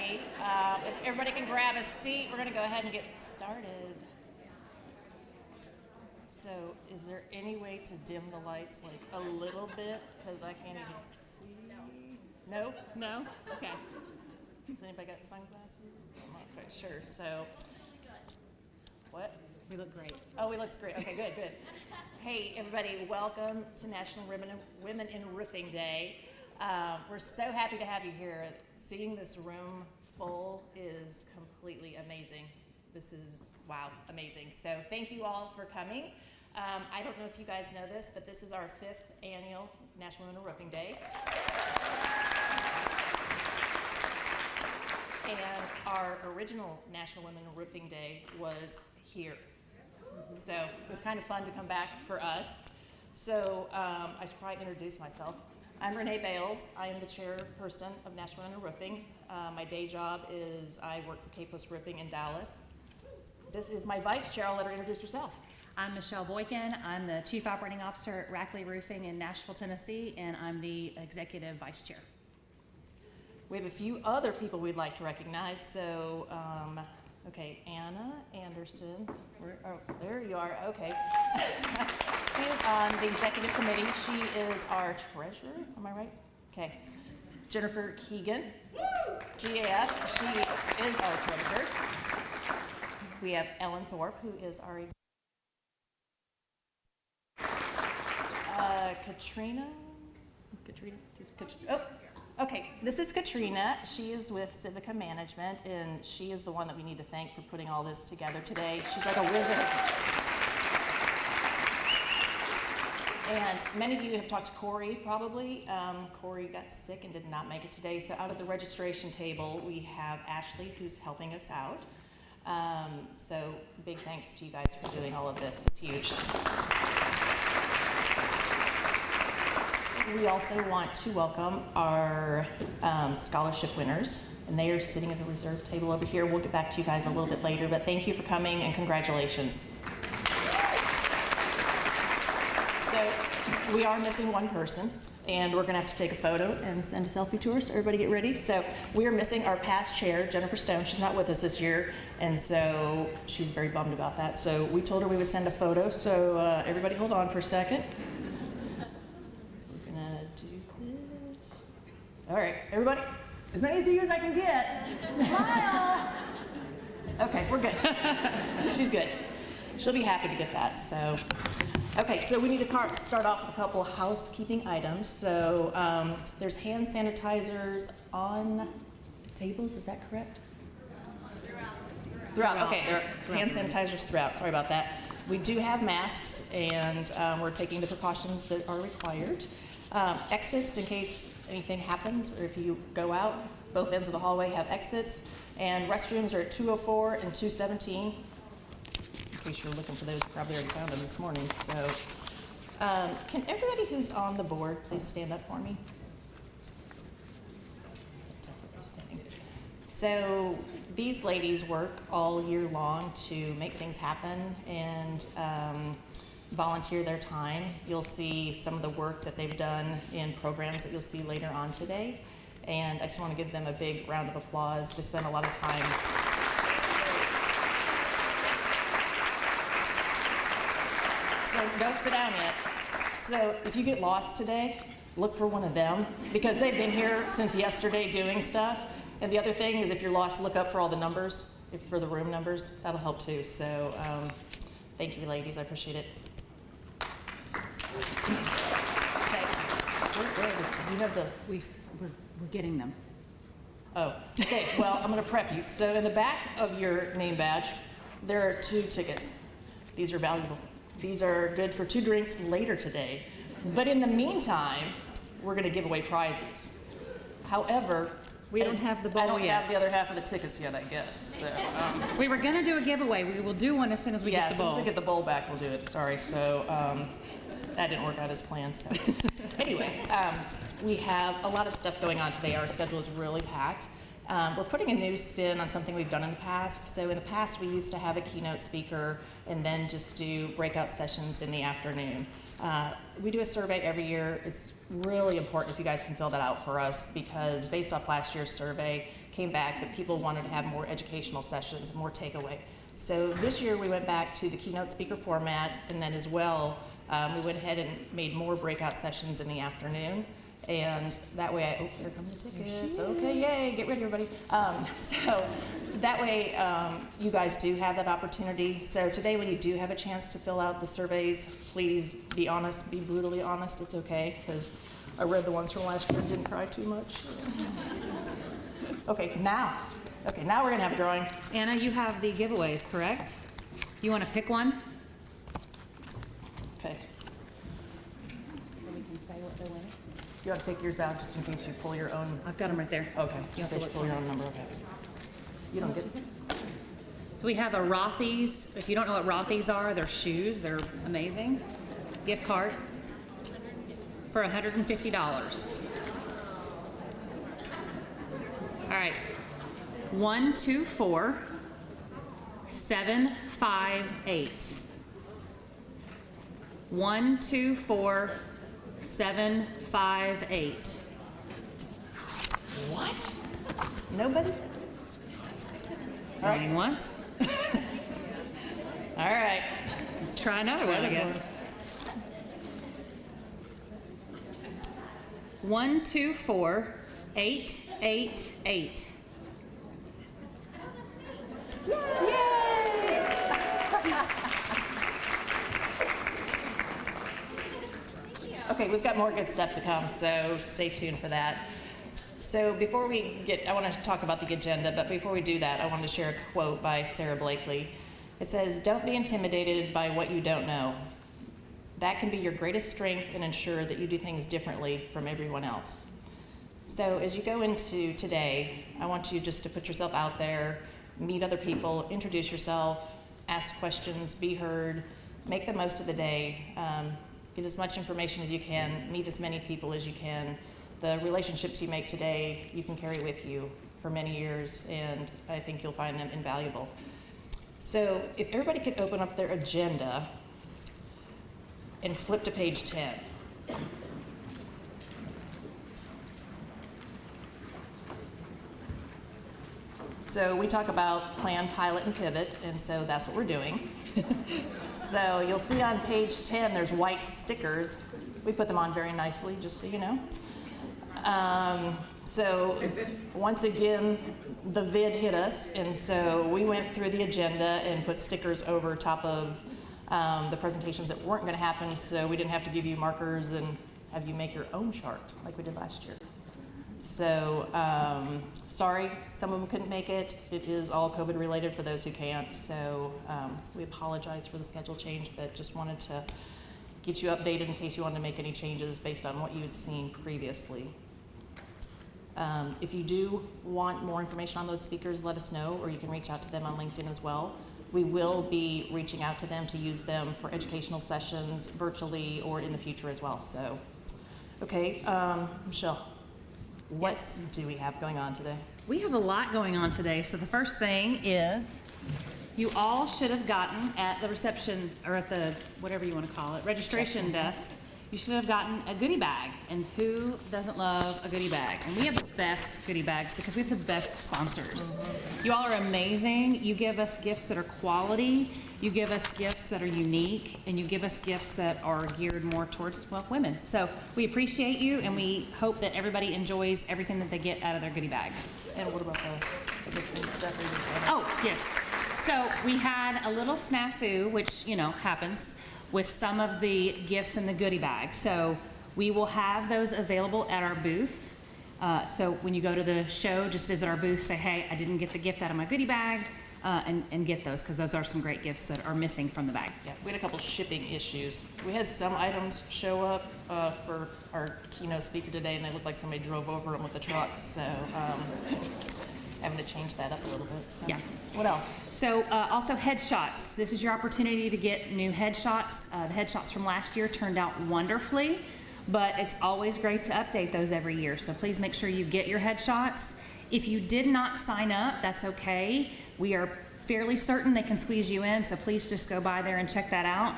everybody. If everybody can grab a seat, we're going to go ahead and get started. So, is there any way to dim the lights like a little bit? Because I can't even see. No? No? Okay. Does anybody got sunglasses? I'm not quite sure. So, what? We look great. Oh, we look great. Okay, good, good. Hey, everybody, welcome to National Women in Roofing Day. We're so happy to have you here. Seeing this room full is completely amazing. This is, wow, amazing. So thank you all for coming. I don't know if you guys know this, but this is our 5th annual National Women in Roofing Day. And our original National Women in Roofing Day was here. So it was kind of fun to come back for us. So I should probably introduce myself. I'm Renee Bales. I am the chairperson of National Women in Roofing. My day job is I work for K-Post Roofing in Dallas. This is my vice chair. I'll let her introduce herself. I'm Michelle Boykin. I'm the Chief Operating Officer at Whelpley Roofing in Nashville, Tennessee, and I'm the Executive Vice Chair. We have a few other people we'd like to recognize. So, okay, Anna Anderson. Oh, there you are. Okay. She is on the executive committee. She is our treasurer. Am I right? Okay. Jennifer Keegan, GAF. She is our treasurer. We have Ellen Thorpe, who is our Katrina. Oh, okay. This is Katrina. She is with Civica Management, and she is the one that we need to thank for putting all this together today. She's like a wizard. And many of you have talked to Corey, probably. Corey got sick and did not make it today. So out at the registration table, we have Ashley, who's helping us out. So big thanks to you guys for doing all of this. It's huge. We also want to welcome our scholarship winners, and they are sitting at the reserve table over here. We'll get back to you guys a little bit later, but thank you for coming and congratulations. So we are missing one person, and we're going to have to take a photo and send a selfie to her, so everybody get ready. So we are missing our past chair, Jennifer Stone. She's not with us this year, and so she's very bummed about that. So we told her we would send a photo, so everybody hold on for a second. We're going to do this. All right, everybody, as many of you as I can get. Smile. Okay, we're good. She's good. She'll be happy to get that, so. Okay, so we need to start off with a couple of housekeeping items. So there's hand sanitizers on tables, is that correct? Throughout. Okay, there are hand sanitizers throughout, sorry about that. We do have masks, and we're taking the precautions that are required. Exits in case anything happens, or if you go out, both ends of the hallway have exits, and restrooms are at 204 and 217. In case you're looking for those, probably already found them this morning. So can everybody who's on the board please stand up for me? So these ladies work all year long to make things happen and volunteer their time. You'll see some of the work that they've done in programs that you'll see later on today. And I just want to give them a big round of applause. They spend a lot of time So don't sit down yet. So if you get lost today, look for one of them because they've been here since yesterday doing stuff. And the other thing is if you're lost, look up for all the numbers, for the room numbers. That'll help too. So thank you, ladies. I appreciate it. Okay. You have the... We're getting them. Oh, okay. Well, I'm going to prep you. So in the back of your name badge, there are 2 tickets. These are valuable. These are good for 2 drinks later today. But in the meantime, we're going to give away prizes. However, we don't have the bowl I don't yet. have the other half of the tickets yet, I guess. So, we were going to do a giveaway. We will do one as soon as we get the bowl. Yeah, as soon as we get the bowl back, we'll do it. Sorry. So that didn't work out as planned. So anyway, we have a lot of stuff going on today. Our schedule is really packed. We're putting a new spin on something we've done in the past. So in the past, we used to have a keynote speaker and then just do breakout sessions in the afternoon. We do a survey every year. It's really important if you guys can fill that out for us because based off last year's survey, came back that people wanted to have more educational sessions, more takeaway. So this year we went back to the keynote speaker format, and then as well, we went ahead and made more breakout sessions in the afternoon. And that way, oh, here come the tickets. Okay, yay, get ready, everybody. So that way, you guys do have that opportunity. So today, when you do have a chance to fill out the surveys, please be honest, be brutally honest. It's okay, because I read the ones from last year and didn't cry too much. Okay, now we're gonna have a drawing. Anna, you have the giveaways, correct? You want to pick one? Okay, We can say what they're winning. you have to take yours out just in case you pull your own. I've got them right there. Okay, You just have in to case you look pull your for own number. Okay. You don't get. So we have a Rothy's. If you don't know what Rothy's are, they're shoes. They're amazing. Gift card for $150. All right. 124758. 124758. What? Nobody? Going once. All right. Let's try another one, I guess. 124888. Okay, we've got more good stuff to come, so stay tuned for that. So before we get, I want to talk about the agenda, but before we do that, I wanted to share a quote by Sarah Blakely. It says, "Don't be intimidated by what you don't know. That can be your greatest strength and ensure that you do things differently from everyone else." So as you go into today, I want you just to put yourself out there, meet other people, introduce yourself, ask questions, be heard, make the most of the day, get as much information as you can, meet as many people as you can. The relationships you make today, you can carry with you for many years, and I think you'll find them invaluable. So if everybody could open up their agenda and flip to page 10. So we talk about plan, pilot, and pivot, and so that's what we're doing. So you'll see on page 10, there's white stickers. We put them on very nicely, just so you know. So once again, the vid hit us, and so we went through the agenda and put stickers over top of the presentations that weren't going to happen, so we didn't have to give you markers and have you make your own chart like we did last year. So sorry, some of them couldn't make it. It is all COVID related for those who can't, so we apologize for the schedule change, but just wanted to get you updated in case you wanted to make any changes based on what you had seen previously. If you do want more information on those speakers, let us know, or you can reach out to them on LinkedIn as well. We will be reaching out to them to use them for educational sessions virtually or in the future as well. So, okay, Michelle, what do we have going on today? We have a lot going on today. So the first thing is you all should have gotten at the reception, or at the, whatever you want to call it, registration desk, you should have gotten a goodie bag. And who doesn't love a goodie bag? And we have the best goodie bags because we have the best sponsors. You all are amazing. You give us gifts that are quality. You give us gifts that are unique, and you give us gifts that are geared more towards, well, women. So we appreciate you, and we hope that everybody enjoys everything that they get out of their goodie bag. And what about the missing stuff we just said? Oh, yes. So we had a little snafu, which, you know, happens, with some of the gifts in the goodie bag. So we will have those available at our booth. So when you go to the show, just visit our booth, say, hey, I didn't get the gift out of my goodie bag, and get those, because those are some great gifts that are missing from the bag. Yeah, we had a couple shipping issues. We had some items show up for our keynote speaker today, and they looked like somebody drove over them with a truck. So having to change that up a little bit. So. Yeah. What else? So also headshots. This is your opportunity to get new headshots. The headshots from last year turned out wonderfully, but it's always great to update those every year. So please make sure you get your headshots. If you did not sign up, that's okay. We are fairly certain they can squeeze you in, so please just go by there and check that out.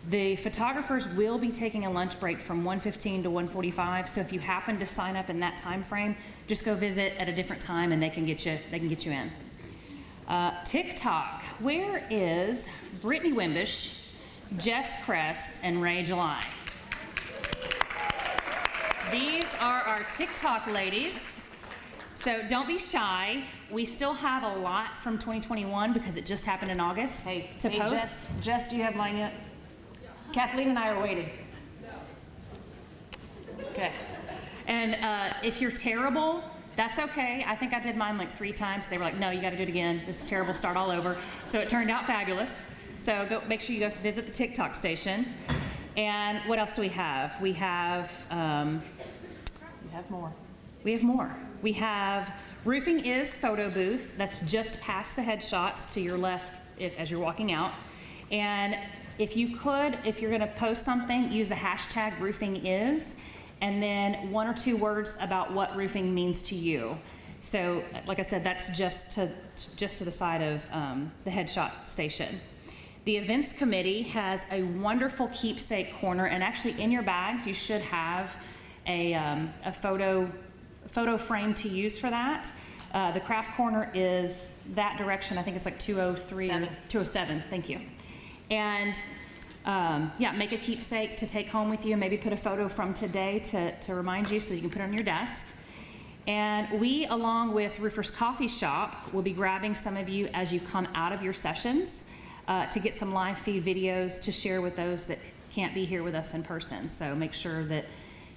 The photographers will be taking a lunch break from 1:15 to 1:45, so if you happen to sign up in that time frame, just go visit at a different time and they can get you in. TikTok, where is Brittany Wimbish, Jess Kress, and Ray July? These are our TikTok ladies. So don't be shy. We still have a lot from 2021 because it just happened in August to post. Jess, do you have mine yet? Kathleen and I are waiting. Okay. And if you're terrible, that's okay. I think I did mine like 3 times. They were like, no, you got to do it again. This is terrible. Start all over. So it turned out fabulous. So go make sure you go visit the TikTok station. And what else do we have? We have more. We have more. We have Roofing Is photo booth. That's just past the headshots to your left as you're walking out. And if you're going to post something, use the hashtag Roofing Is, and then 1 or 2 words about what roofing means to you. So, like I said, that's just to the side of the headshot station. The events committee has a wonderful keepsake corner, and actually in your bags you should have a photo frame to use for that. The craft corner is that direction. I think it's like 203 or 207. Thank you. And yeah, make a keepsake to take home with you. Maybe put a photo from today to remind you so you can put it on your desk. And we, along with Roofers Coffee Shop, will be grabbing some of you as you come out of your sessions to get some live feed videos to share with those that can't be here with us in person. So make sure that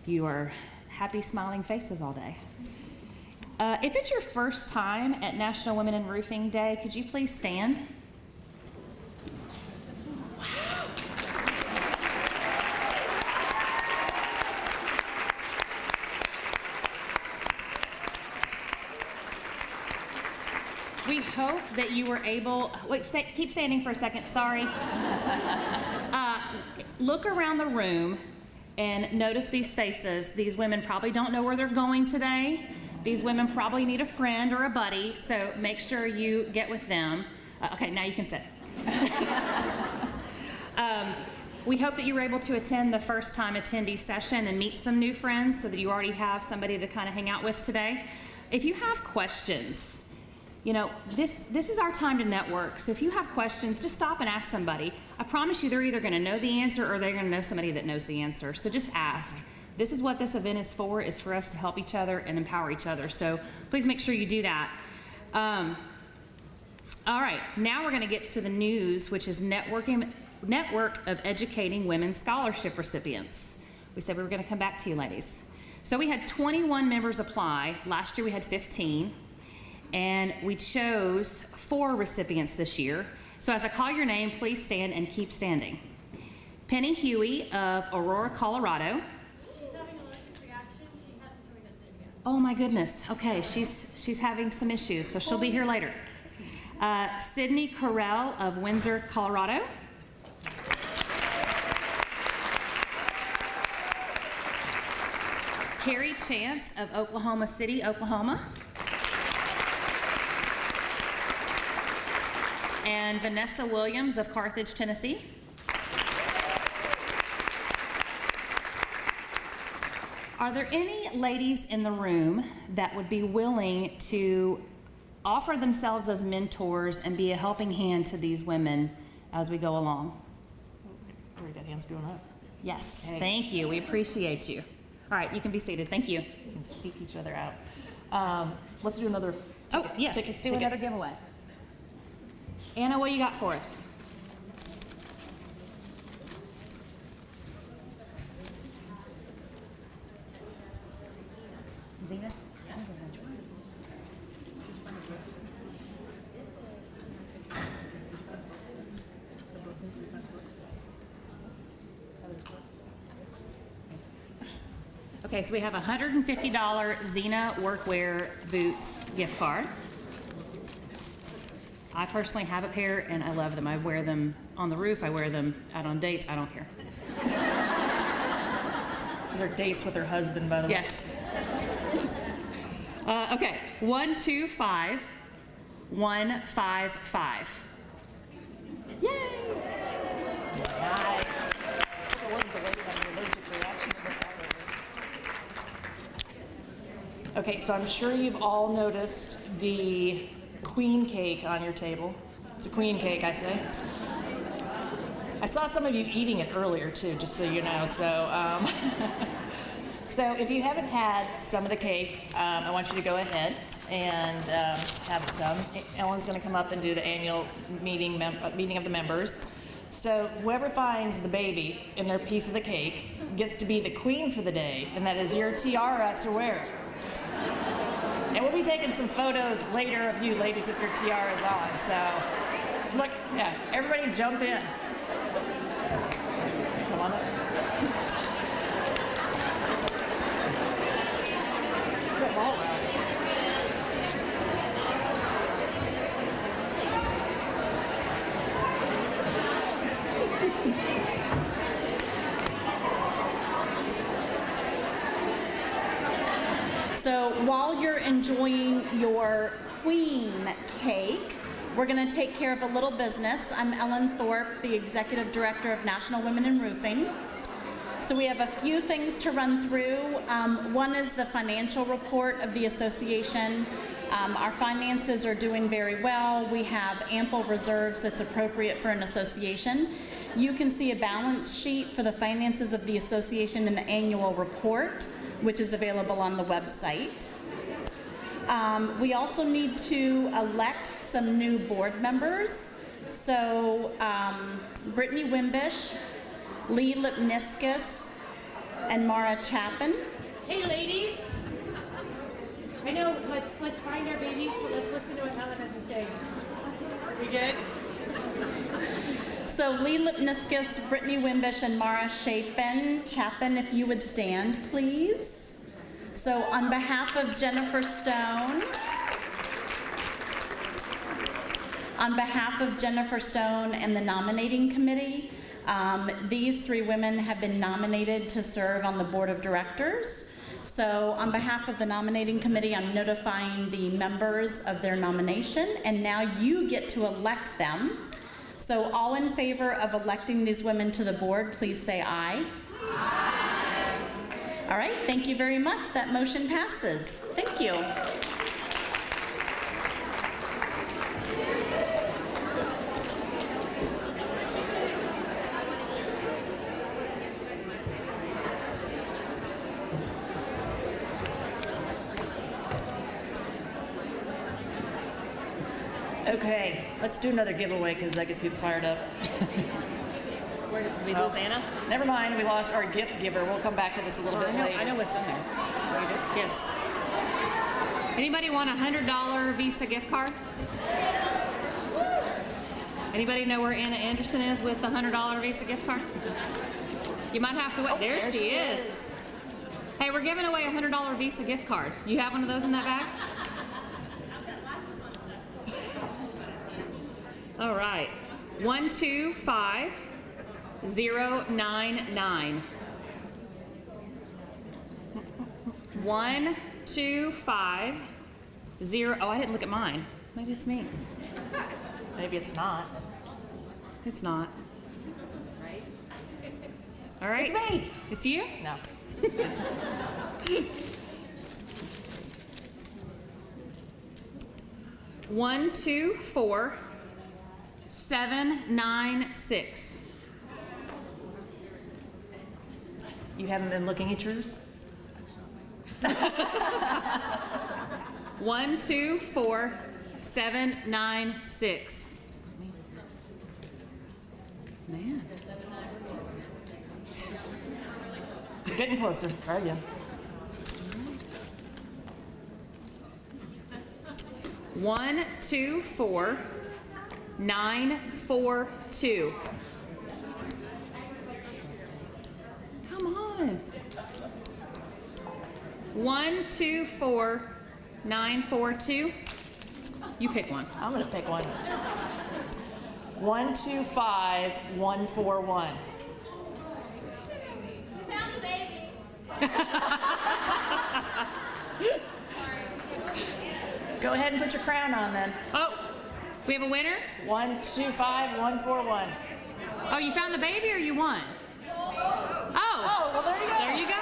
you are happy, smiling faces all day. If it's your first time at National Women in Roofing Day, could you please stand? We hope that you were able, keep standing for a second, sorry. Look around the room and notice these faces. These women probably don't know where they're going today. These women probably need a friend or a buddy, so make sure you get with them. Okay, now you can sit. We hope that you were able to attend the first time attendee session and meet some new friends so that you already have somebody to kind of hang out with today. If you have questions, you know, this is our time to network. So if you have questions, just stop and ask somebody. I promise you they're either going to know the answer or they're going to know somebody that knows the answer. So just ask. This is what this event is for us to help each other and empower each other. So please make sure you do that. All right, now we're going to get to the news, which is Network of Educating Women Scholarship Recipients. We said we were going to come back to you, ladies. So we had 21 members apply. Last year we had 15. And we chose 4 recipients this year. So as I call your name, please stand and keep standing. Penny Huey of Aurora, Colorado. She's having an allergic reaction. She hasn't joined us yet. Oh my goodness. Okay, she's having some issues, so she'll be here later. Sydney Carell of Windsor, Colorado. Carrie Chance of Oklahoma City, Oklahoma. And Vanessa Williams of Carthage, Tennessee. Are there any ladies in the room that would be willing to offer themselves as mentors and be a helping hand to these women as we go along? We got hands going up. Yes, Hey. Thank you. We appreciate you. All right, you can be seated. Thank you. We can seek each other out. Let's do another ticket. Yes, let's do another giveaway. Anna, what you got for us? Zena? Okay, so we have a $150 Zena Workwear Boots gift card. I personally have a pair and I love them. I wear them on the roof, I wear them out on dates, I don't care. These are dates with her husband, by the way. Yes. Okay, 125 155. Yay! Nice. the lady had an allergic reaction to this already. Okay, so I'm sure you've all noticed the queen cake on your table. It's a queen cake, I say. I saw some of you eating it earlier too, just so you know. So, so if you haven't had some of the cake, I want you to go ahead and have some. Ellen's going to come up and do the annual meeting of the members. So whoever finds the baby in their piece of the cake gets to be the queen for the day, and that is your tiara to wear. And we'll be taking some photos later of you ladies with your tiaras on. So look, yeah, everybody jump in. Come on up. Good ball around. So while you're enjoying your queen cake, we're going to take care of a little business. I'm Ellen Thorpe, the Executive Director of National Women in Roofing. So we have a few things to run through. One is the financial report of the association. Our finances are doing very well. We have ample reserves that's appropriate for an association. You can see a balance sheet for the finances of the association in the annual report, which is available on the website. We also need to elect some new board members. So Brittany Wimbish, Lee Lipniskus, and Mara Chapin. Hey, ladies. I know, let's find our babies, but let's listen to what Helen has to say. We good? So Lee Lipniskus, Brittany Wimbish, and Mara Chapin, if you would stand, please. So on behalf of Jennifer Stone, and the nominating committee, these three women have been nominated to serve on the board of directors. So on behalf of the nominating committee, I'm notifying the members of their nomination, and now you get to elect them. So all in favor of electing these women to the board, please say aye. Aye. All right, thank you very much. That motion passes. Thank you. Okay, let's do another giveaway because that gets people fired up. Where did we lose Anna? Never mind, we lost our gift giver. We'll come back to this a little bit later. I know what's in there. Yes. Anybody want a $100 Visa gift card? Anybody know where Anna Anderson is with the $100 Visa gift card? You might have to wait. There she is. Hey, we're giving away a $100 Visa gift card. You have one of those in that bag? All right. 125099. 1250. Oh, I didn't look at mine. Maybe it's me. Maybe it's not. It's not. All right. It's me. It's you? No. 124796. You haven't been looking at yours? 124796. Man. You're getting closer. Try again. 124942. Come on. 124942. You pick one. I'm going to pick one. 125141. We found the baby. Go ahead and put your crown on then. Oh, we have a winner? 125141. Oh, you found the baby or you won? Oh, well, there you go. There you go.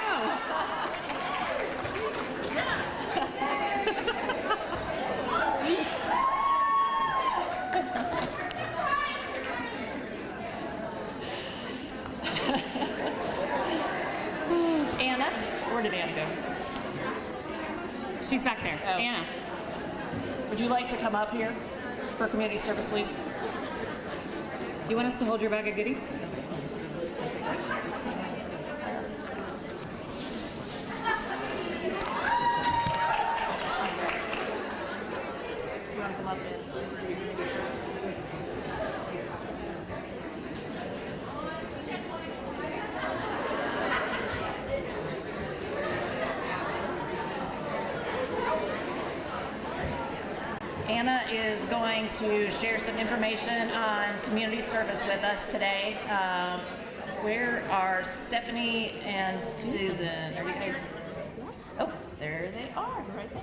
Anna, where did Anna go? She's back there. Oh. Anna. Would you like to come up here for community service, please? You want us to hold your bag of goodies? You want to come up and do community service? Anna is going to share some information on community service with us today. Where are Stephanie and Susan? Are you guys? Oh, there they are, right there.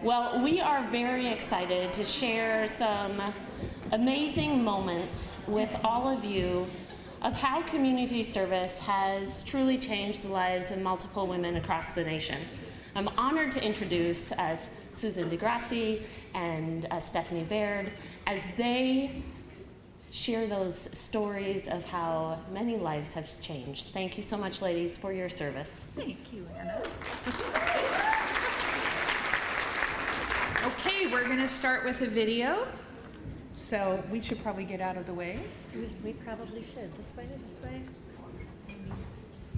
Well, we are very excited to share some amazing moments with all of you of how community service has truly changed the lives of multiple women across the nation. I'm honored to introduce Susan DeGrassi and Stephanie Baird as they share those stories of how many lives have changed. Thank you so much, ladies, for your service. Thank you, Anna. Okay, we're going to start with a video. So we should probably get out of the way. We probably should. This way, this way.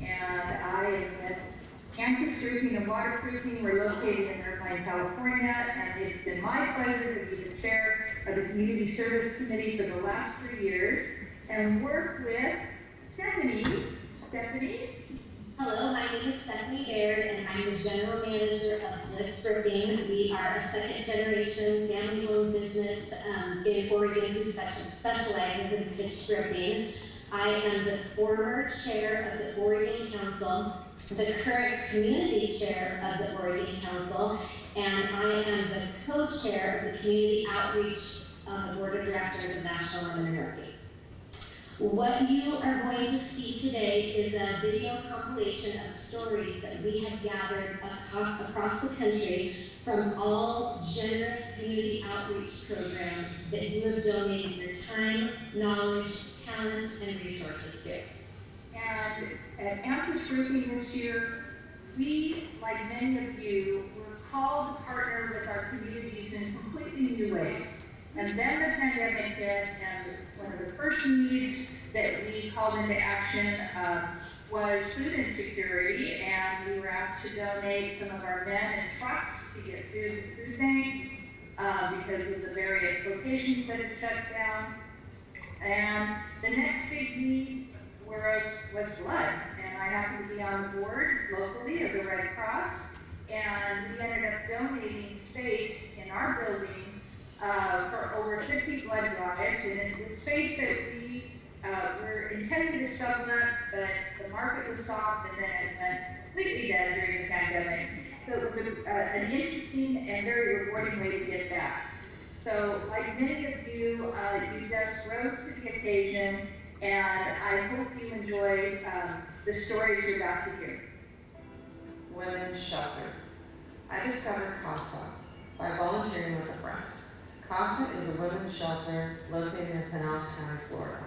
And I admit anti-roofing and waterproofing. We're located in Irvine, California, and it's been my pleasure to be the chair of the Community Service Committee for the last 3 years and work with Stephanie. Stephanie? Hello, my name is Stephanie Baird, and I'm the general manager of Bliss Roofing. We are a second-generation family-owned business in Oregon who specializes in pitched roofing. I am the former chair of the Oregon Council, the current community chair of the Oregon Council, and I am the co-chair of the community outreach board of directors of National Women in Roofing. What you are going to see today is a video compilation of stories that we have gathered across the country from all generous community outreach programs that you have donated your time, knowledge, talents, and resources to. And at Answers Roofing this year, we, like many of you, were called to partner with our communities in completely new ways. And then the pandemic hit, and one of the first needs that we called into action was food insecurity, and we were asked to donate some of our men and trucks to get food to food banks because of the various locations that had shut down. And the next big need was blood, and I happen to be on the board locally of the Red Cross, and we ended up donating space in our building for over 50 blood drives, and it's the space that we were intending to supplement, but the market was soft, and then it went completely dead during the pandemic. So it was an interesting and very rewarding way to give back. So, like many of you, you just rose to the occasion, and I hope you enjoy the stories you're about to hear. Women's Shelter. I discovered CASA by volunteering with a friend. CASA is a women's shelter located in Pinellas County, Florida.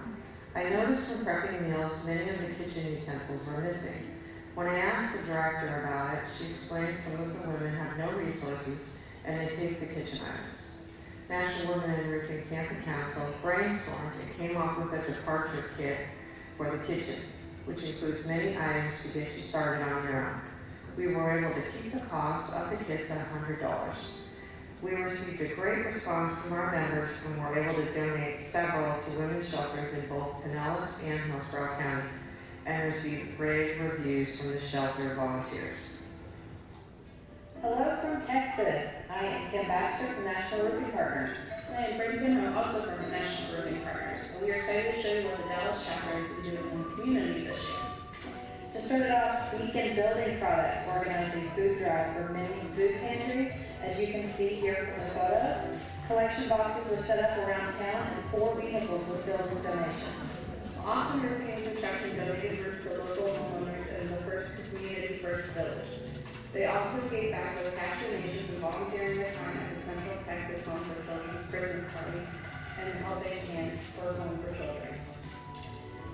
I noticed when prepping meals, many of the kitchen utensils were missing. When I asked the director about it, she explained some of the women have no resources and they take the kitchen items. National Women in Roofing Tampa Council brainstormed and came up with a departure kit for the kitchen, which includes many items to get you started on your own. We were able to keep the cost of the kits at $100. We received a great response from our members and were able to donate several to women's shelters in both Pinellas and Hillsborough County and received rave reviews from the shelter volunteers. Hello from Texas. I am Kim Baxter from National Roofing Partners. I am Brady Benham, also from National Roofing Partners. And we are excited to show you what the Dallas chapter is doing in the community this year. To start it off, Beacon Building Products organizing food drive for Minnie's Food Pantry. As you can see here from the photos, collection boxes were set up around town and 4 vehicles were filled with donations. Austin Roofing and Construction donated roofs to local homeowners in the first community first village. They also gave back with cash donations and volunteering their time at the Central Texas Home for Children's Christmas Party and helping hands for Home for Children.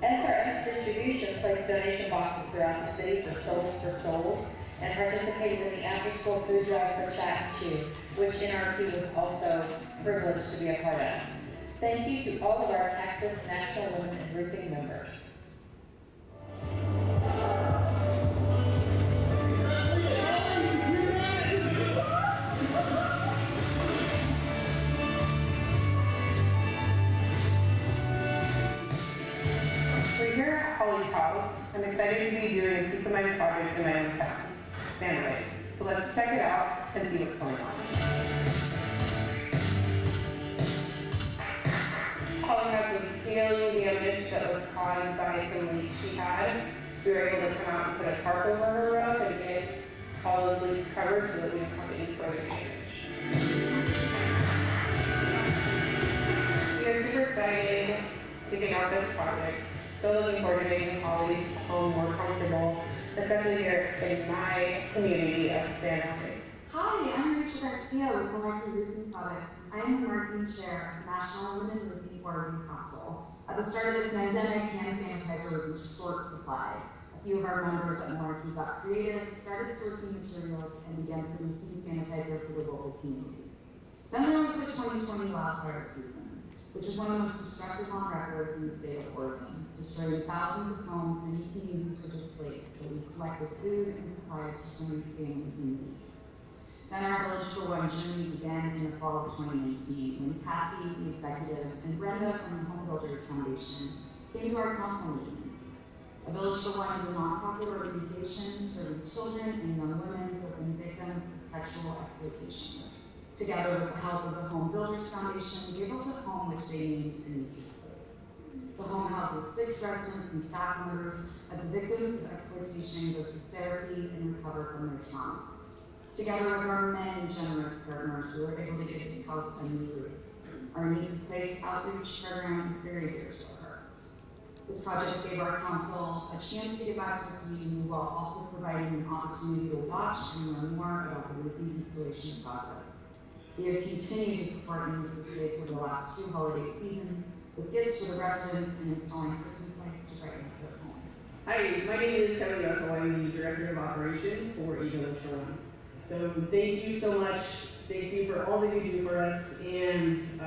SRS Distribution placed donation boxes throughout the city for Souls and participated in the after-school food drive for Chat and Chew, which NRP was also privileged to be a part of. Thank you to all of our Texas National Women in Roofing members. We're here at Holly's house. I'm excited to be doing a piece of my project in my own town, Sandwich. So let's check it out and see what's going on. Holly has some scaling damage that was caused by some leaks she had. We were able to come out and put a tarp over her roof and get all those leaks covered so that we don't have any further damage. We are super excited to get out this project. So looking forward to making Holly's home more comfortable, especially here in my community of Sandwich. Hi, I'm Rachel Garcia with Whelpley Roofing Products. I am the marketing chair of National Women Roofing Oregon Council. At the start of the pandemic, hand sanitizer was in short supply. A few of our members at Milwaukee got creative, started sourcing materials, and began producing sanitizer for the local community. Then there was the 2020 wildfire season, which is one of the most destructive on record in the state of Oregon, destroying thousands of homes and many communities were displaced, so we collected food and supplies for so many families in need. Then our Village for One journey began in the fall of 2019 when Cassie, the executive, and Brenda from the Home Builders Foundation came to our council meeting. A Village for One is a nonprofit organization serving children and young women who have been victims of sexual exploitation. Together with the help of the Home Builders Foundation, we built a home which they named Denise's Place. The home houses 6 residents and staff members as the victims of exploitation go through therapy and recover from their traumas. Together with our many generous partners, we were able to give this house a new roof. Our Denise's Place outreach program is very dear to our hearts. This project gave our council a chance to get back to the community while also providing an opportunity to watch and learn more about the roofing installation process. We have continued to support Denise's Place over the last 2 holiday seasons with gifts for the residents and installing Christmas lights to brighten up their home. Hi, my name is Kelly Russell. I'm the Director of Operations for Village for One. So thank you so much. Thank you for all that you do for us, and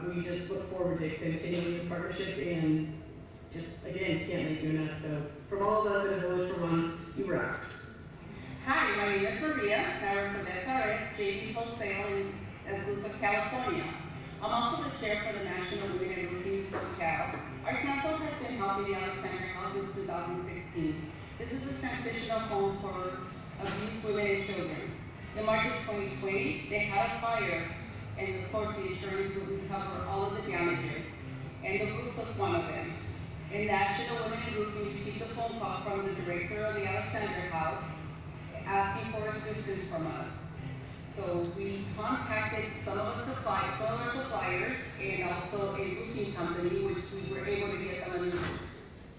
we just look forward to continuing this partnership and just, again, can't thank you enough. So from all of us at Village for One, you rock. Hi, my name is Maria, and I work for the SRS JP Wholesale in Azusa, California. I'm also the chair for the National Women in Roofing SoCal. Our council has been helping the Alexander House since 2016. This is a transitional home for abused women and children. In March of 2020, they had a fire, and of course the insurance would cover all of the damages, and the roof was one of them. In National Women in Roofing received a phone call from the director of the Alexander House asking for assistance from us. So we contacted some of our suppliers and also a roofing company, which we were able to get them a new roof.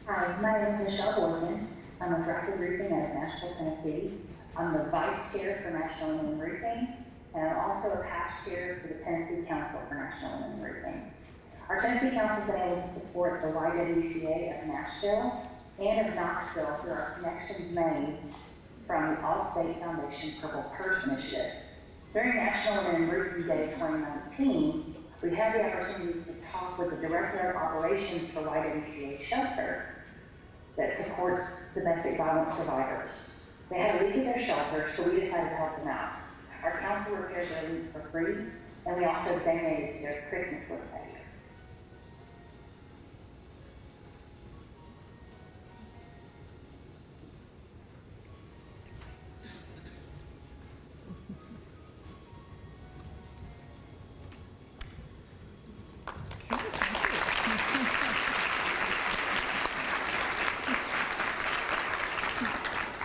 Hi, my name is Michelle Boyman. I'm a director of roofing at Nashville, Tennessee. I'm the vice chair for National Women in Roofing, and I'm also a past chair for the Tennessee Council for National Women in Roofing. Our Tennessee Council has been able to support the YWCA of Nashville and of Knoxville through our connections made from the All-State Foundation Purple Purse Initiative. During National Women in Roofing Day 2019, we had the opportunity to talk with the Director of Operations for YWCA Shelter that supports domestic violence survivors. They had a leak in their shelter, so we decided to help them out. Our council repaired their leaks for free, and we also donated to their Christmas list that year.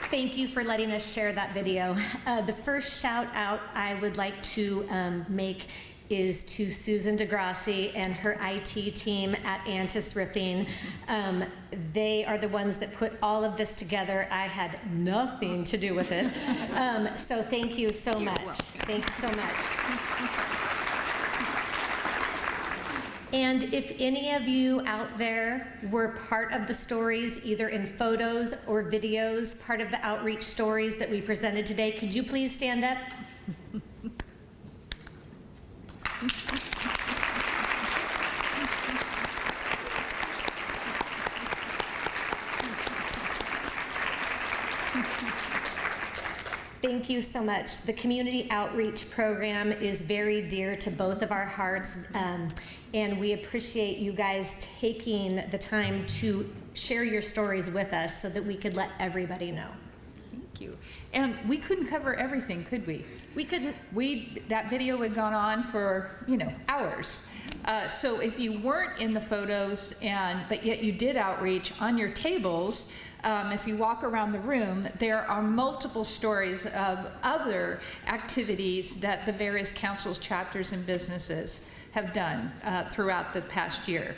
Thank you for letting us share that video. The first shout out I would like to make is to Susan DeGrassi and her IT team at Antis Roofing. They are the ones that put all of this together. I had nothing to do with it. So thank you so much. Thank you so much. And if any of you out there were part of the stories, either in photos or videos, part of the outreach stories that we presented today, could you please stand up? Thank you so much. The community outreach program is very dear to both of our hearts, and we appreciate you guys taking the time to share your stories with us so that we could let everybody know. Thank you. And we couldn't cover everything, could we? We couldn't. That video had gone on for, hours. So if you weren't in the photos, but yet you did outreach on your tables, if you walk around the room, there are multiple stories of other activities that the various councils, chapters, and businesses have done throughout the past year.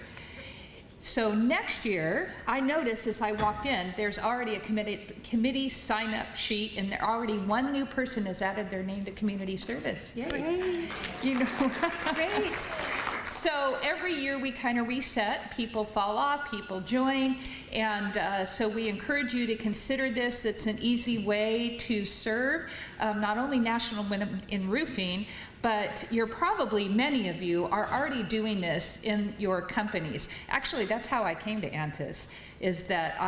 So next year, I noticed as I walked in, there's already a committee sign-up sheet, and there already one new person has added their name to community service. Yay. Great. Great. So every year we kind of reset, people fall off, people join, and so we encourage you to consider this. It's an easy way to serve not only National Women in Roofing, but many of you are already doing this in your companies. Actually, that's how I came to Antis, is that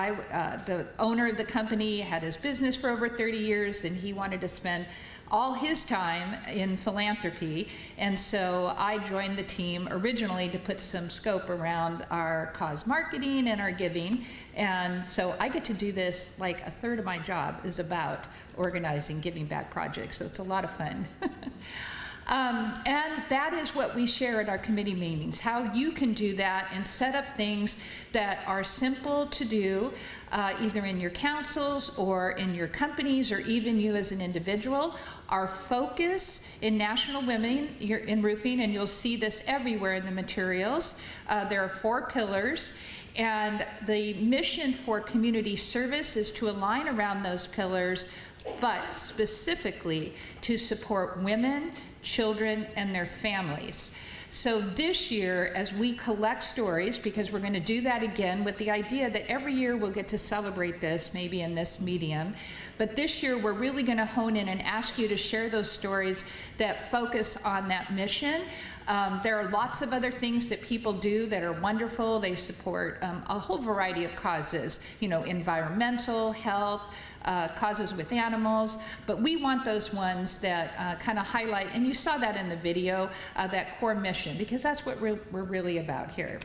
the owner of the company had his business for over 30 years, and he wanted to spend all his time in philanthropy, and so I joined the team originally to put some scope around our cause marketing and our giving, and so I get to do this. Like a third of my job is about organizing giving back projects, so it's a lot of fun. And that is what we share at our committee meetings, how you can do that and set up things that are simple to do, either in your councils or in your companies or even you as an individual. Our focus in National Women in Roofing, and you'll see this everywhere in the materials, there are 4 pillars. And the mission for community service is to align around those pillars, but specifically to support women, children, and their families. So this year, as we collect stories, because we're going to do that again with the idea that every year we'll get to celebrate this, maybe in this medium, but this year we're really going to hone in and ask you to share those stories that focus on that mission. There are lots of other things that people do that are wonderful. They support a whole variety of causes, environmental, health, causes with animals, but we want those ones that kind of highlight, and you saw that in the video, that core mission, because that's what we're really about here.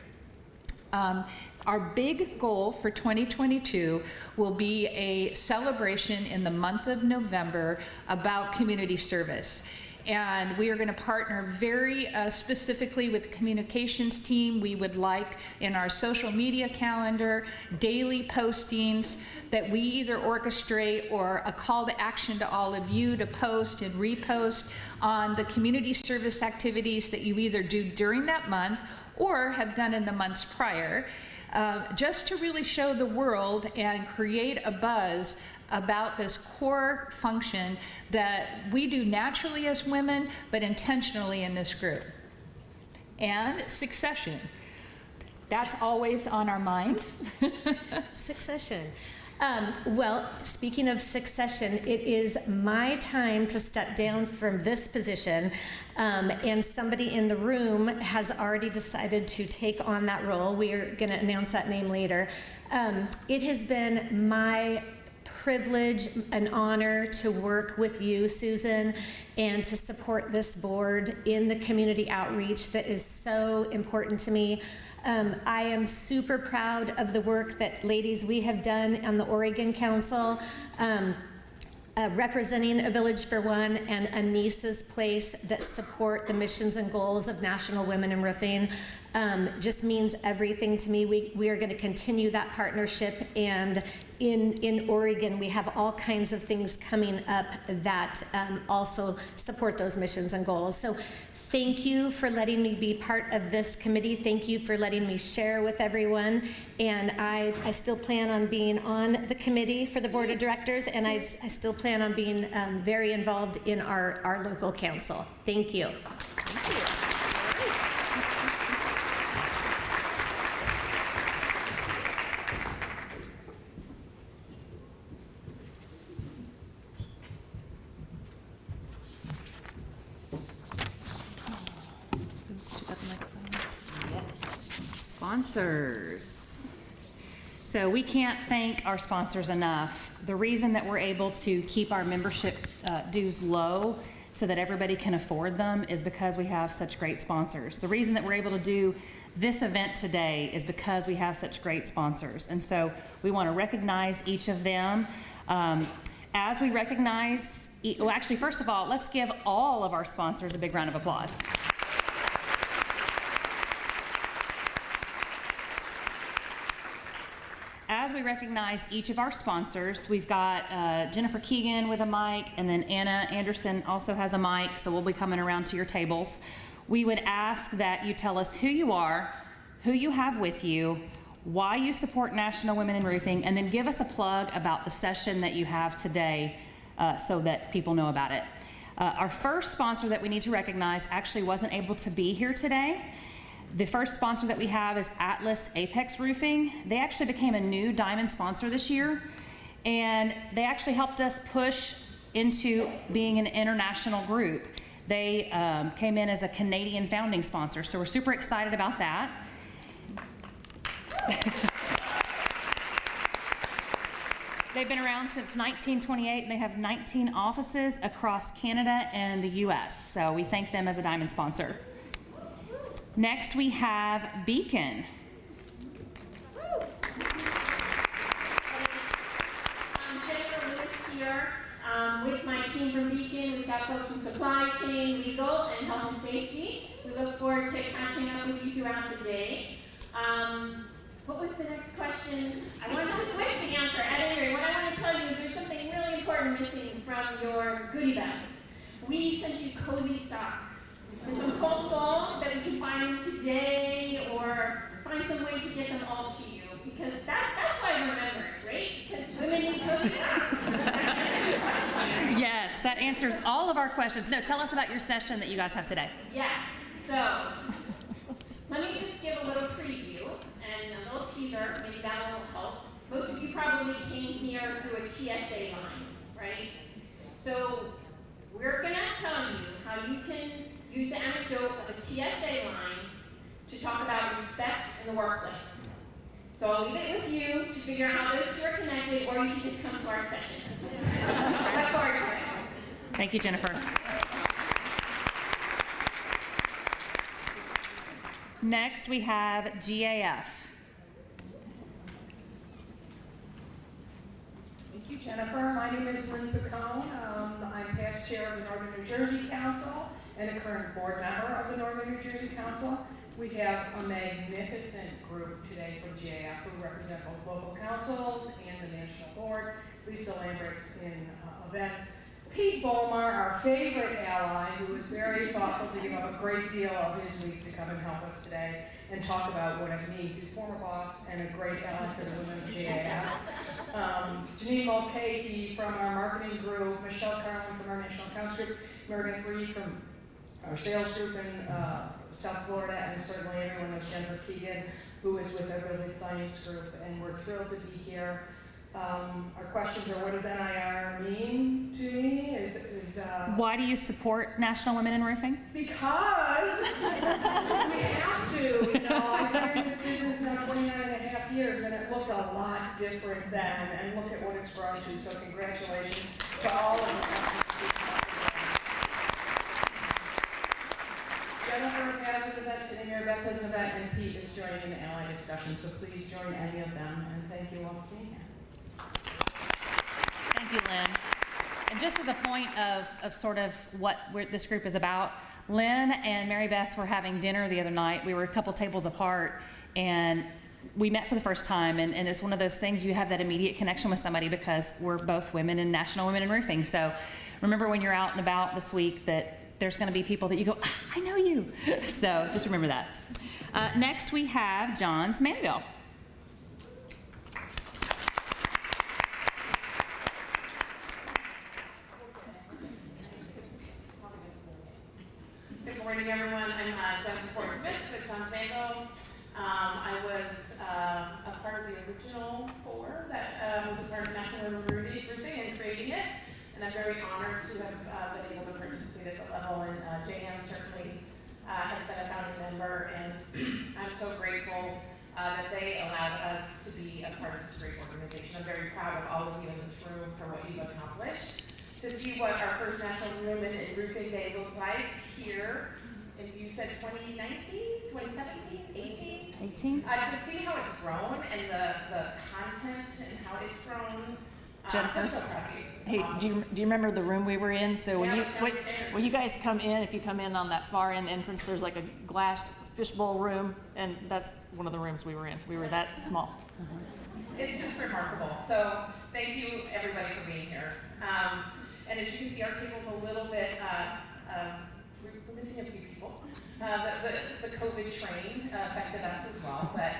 Our big goal for 2022 will be a celebration in the month of November about community service. And we are going to partner very specifically with the communications team. We would like in our social media calendar daily postings that we either orchestrate or a call to action to all of you to post and repost on the community service activities that you either do during that month or have done in the months prior, just to really show the world and create a buzz about this core function that we do naturally as women, but intentionally in this group. And succession. That's always on our minds. Succession. Well, speaking of succession, it is my time to step down from this position, and somebody in the room has already decided to take on that role. We are going to announce that name later. It has been my privilege, an honor to work with you, Susan, and to support this board in the community outreach that is so important to me. I am super proud of the work that, ladies, we have done on the Oregon Council, representing A Village for One and Anissa's Place that support the missions and goals of National Women in Roofing. Just means everything to me. We are going to continue that partnership, and in Oregon we have all kinds of things coming up that also support those missions and goals. So Thank you for letting me be part of this committee. Thank you for letting me share with everyone. And I still plan on being on the committee for the board of directors, and I still plan on being very involved in our local council. Thank you. Thank you. Sponsors. So we can't thank our sponsors enough. The reason that we're able to keep our membership dues low so that everybody can afford them is because we have such great sponsors. The reason that we're able to do this event today is because we have such great sponsors. And so we want to recognize each of them. As we recognize, well, actually, first of all, let's give all of our sponsors a big round of applause. As we recognize each of our sponsors, we've got Jennifer Keegan with a mic, and then Anna Anderson also has a mic, so we'll be coming around to your tables. We would ask that you tell us who you are, who you have with you, why you support National Women in Roofing, and then give us a plug about the session that you have today so that people know about it. Our first sponsor that we need to recognize actually wasn't able to be here today. The first sponsor that we have is Atlas Apex Roofing. They actually became a new diamond sponsor this year, and they actually helped us push into being an international group. They came in as a Canadian founding sponsor, so we're super excited about that. They've been around since 1928, and they have 19 offices across Canada and the US, so we thank them as a diamond sponsor. Next, we have Beacon. Jennifer Lewis here with my team from Beacon. We've got folks from supply chain, legal, and health and safety. We look forward to catching up with you throughout the day. What was the next question? I wanted to switch the answer. At any rate, what I want to tell you is there's something really important missing from your goodie bags. We sent you cozy socks. And some cold foam that we can find today, or find some way to get them all to you, because that's why we're members, right? Because women need cozy socks. Yes, that answers all of our questions. No, tell us about your session that you guys have today. Yes, so let me just give a little preview and a little teaser, maybe that will help. Most of you probably came here through a TSA line, right? So we're gonna tell you how you can use the anecdote of a TSA line to talk about respect in the workplace. So I'll leave it with you to figure out how those two are connected, or you can just come to our session. Look forward to it. Thank you, Jennifer. Next, we have GAF. Thank you, Jennifer. My name is Lynn Picone. I'm past chair of the Northern New Jersey Council and a current board member of the Northern New Jersey Council. We have a magnificent group today from GAF who represent both local councils and the national board. Lisa Lambert's in events. Pete Bolmar, our favorite ally, who was very thoughtful to give up a great deal of his week to come and help us today and talk about what it means. He's a former boss and a great ally for the women of GAF. Janine Mulcahy from our marketing group, Michelle Carlin from our national accounts group, Meredith Reed from our sales group in South Florida, and certainly everyone knows Jennifer Keegan, who is with our Building Science group, and we're thrilled to be here. Our questions are, what does NIR mean to me? Why do you support National Women in Roofing? Because we have to. You know, I've been in this business now 29 and a half years, and it looked a lot different then, and look at what it's grown to. So congratulations to all of us. Jennifer has an event today, Mary Beth has an event, and Pete is joining in the ally discussion, so please join any of them, and thank you all for being here. Thank you, Lynn. And just as a point of sort of what this group is about, Lynn and Mary Beth were having dinner the other night. We were a couple tables apart, and we met for the first time, and it's one of those things you have that immediate connection with somebody because we're both women in National Women in Roofing. So remember when you're out and about this week that there's going to be people that you go, I know you. So just remember that. Next, we have John's Manville. Good morning, everyone. I'm Jennifer Ford-Smith with John's Manville. I was a part of the original four that was a part of National Women Roofing and creating it, and I'm very honored to have been able to participate at the level, and JM certainly has been a founding member, and I'm so grateful that they allowed us to be a part of this great organization. I'm very proud of all of you in this room for what you've accomplished. To see what our first National Women in Roofing Day looked like here, if you said 2019, 2017, 18? 18. To see how it's grown and the content and how it's grown. Jennifer? I'm so proud of you. Hey, Awesome. do you remember the room we were in? So when Yeah, when you guys come in, if you come in on that far end entrance, there's like a glass fishbowl room, and that's one of the rooms we were in. We were that small. It's just remarkable. So thank you everybody for being here. And as you can see, our table's a little bit, we're missing a few people. The COVID train affected us as well, but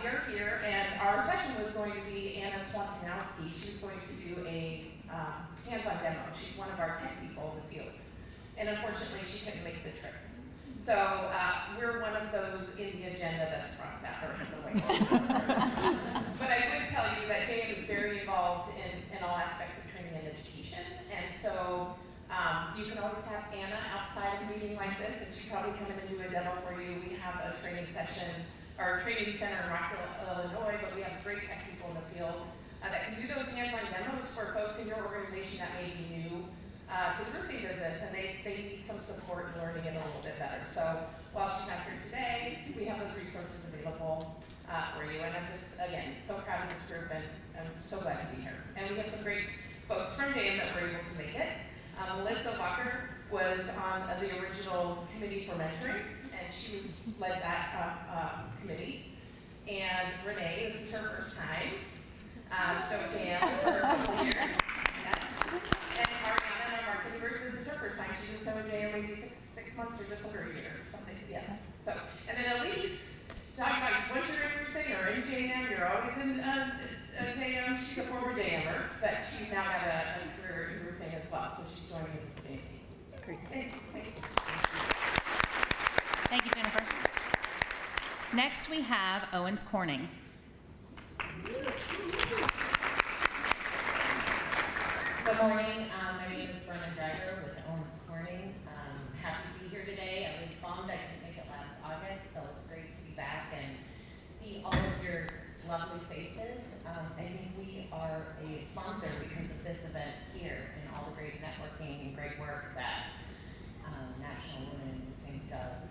we are here, and our session was going to be Anna Swantonowski. She's going to do a hands-on demo. She's one of our tech people in the field, and unfortunately, she couldn't make the trip. So we're one of those in the agenda that's crossed out or in the way. But I would tell you that JM is very involved in all aspects of training and education, and so you can always have Anna outside of a meeting like this, and she'll probably come in and do a demo for you. We have a training session, or a training center in Rockville, Illinois, but we have great tech people in the field that can do those hands-on demos for folks in your organization that may be new to the roofing business, and they need some support in learning it a little bit better. So while she's not here today, we have those resources available for you. And I'm just, again, so proud of this group, and I'm so glad to be here. And we have some great folks from JM that were able to make it. Melissa Walker was on the original committee for mentoring, and she led that committee. And Renee, this is her first time. So JM for a couple of years. Yes. And Ariana, our marketing group, this is her first time. She just come with JM maybe six months or just under a year, something. Yeah. So, and then Elise, talking about once you're in roofing or in JM, you're always in JM. She's a former JMer, but she's now got a career in roofing as well, so she's joining us as the JM team. Great. Thanks. Thank you, Jennifer. Next, we have Owens Corning. Good morning. My name is Brenna Dreger with Owens Corning. Happy to be here today. I was bummed I couldn't make it last August, so it's great to be back and see all of your lovely faces. I think we are a sponsor because of this event here and all the great networking and great work that National Women Roofing does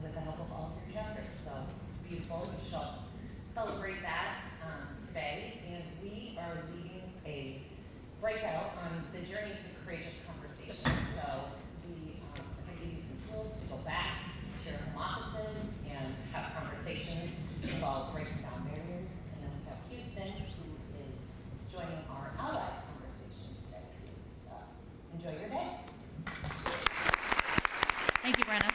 with the help of all of your chapters. So it's beautiful. We shall celebrate that today, and we are leading a breakout on the journey to courageous conversation. So we are going to give you some tools to go back to your home offices and have conversations about breaking down barriers. And then we have Houston, who is joining our ally conversation today too. So enjoy your day. Thank you, Brenna.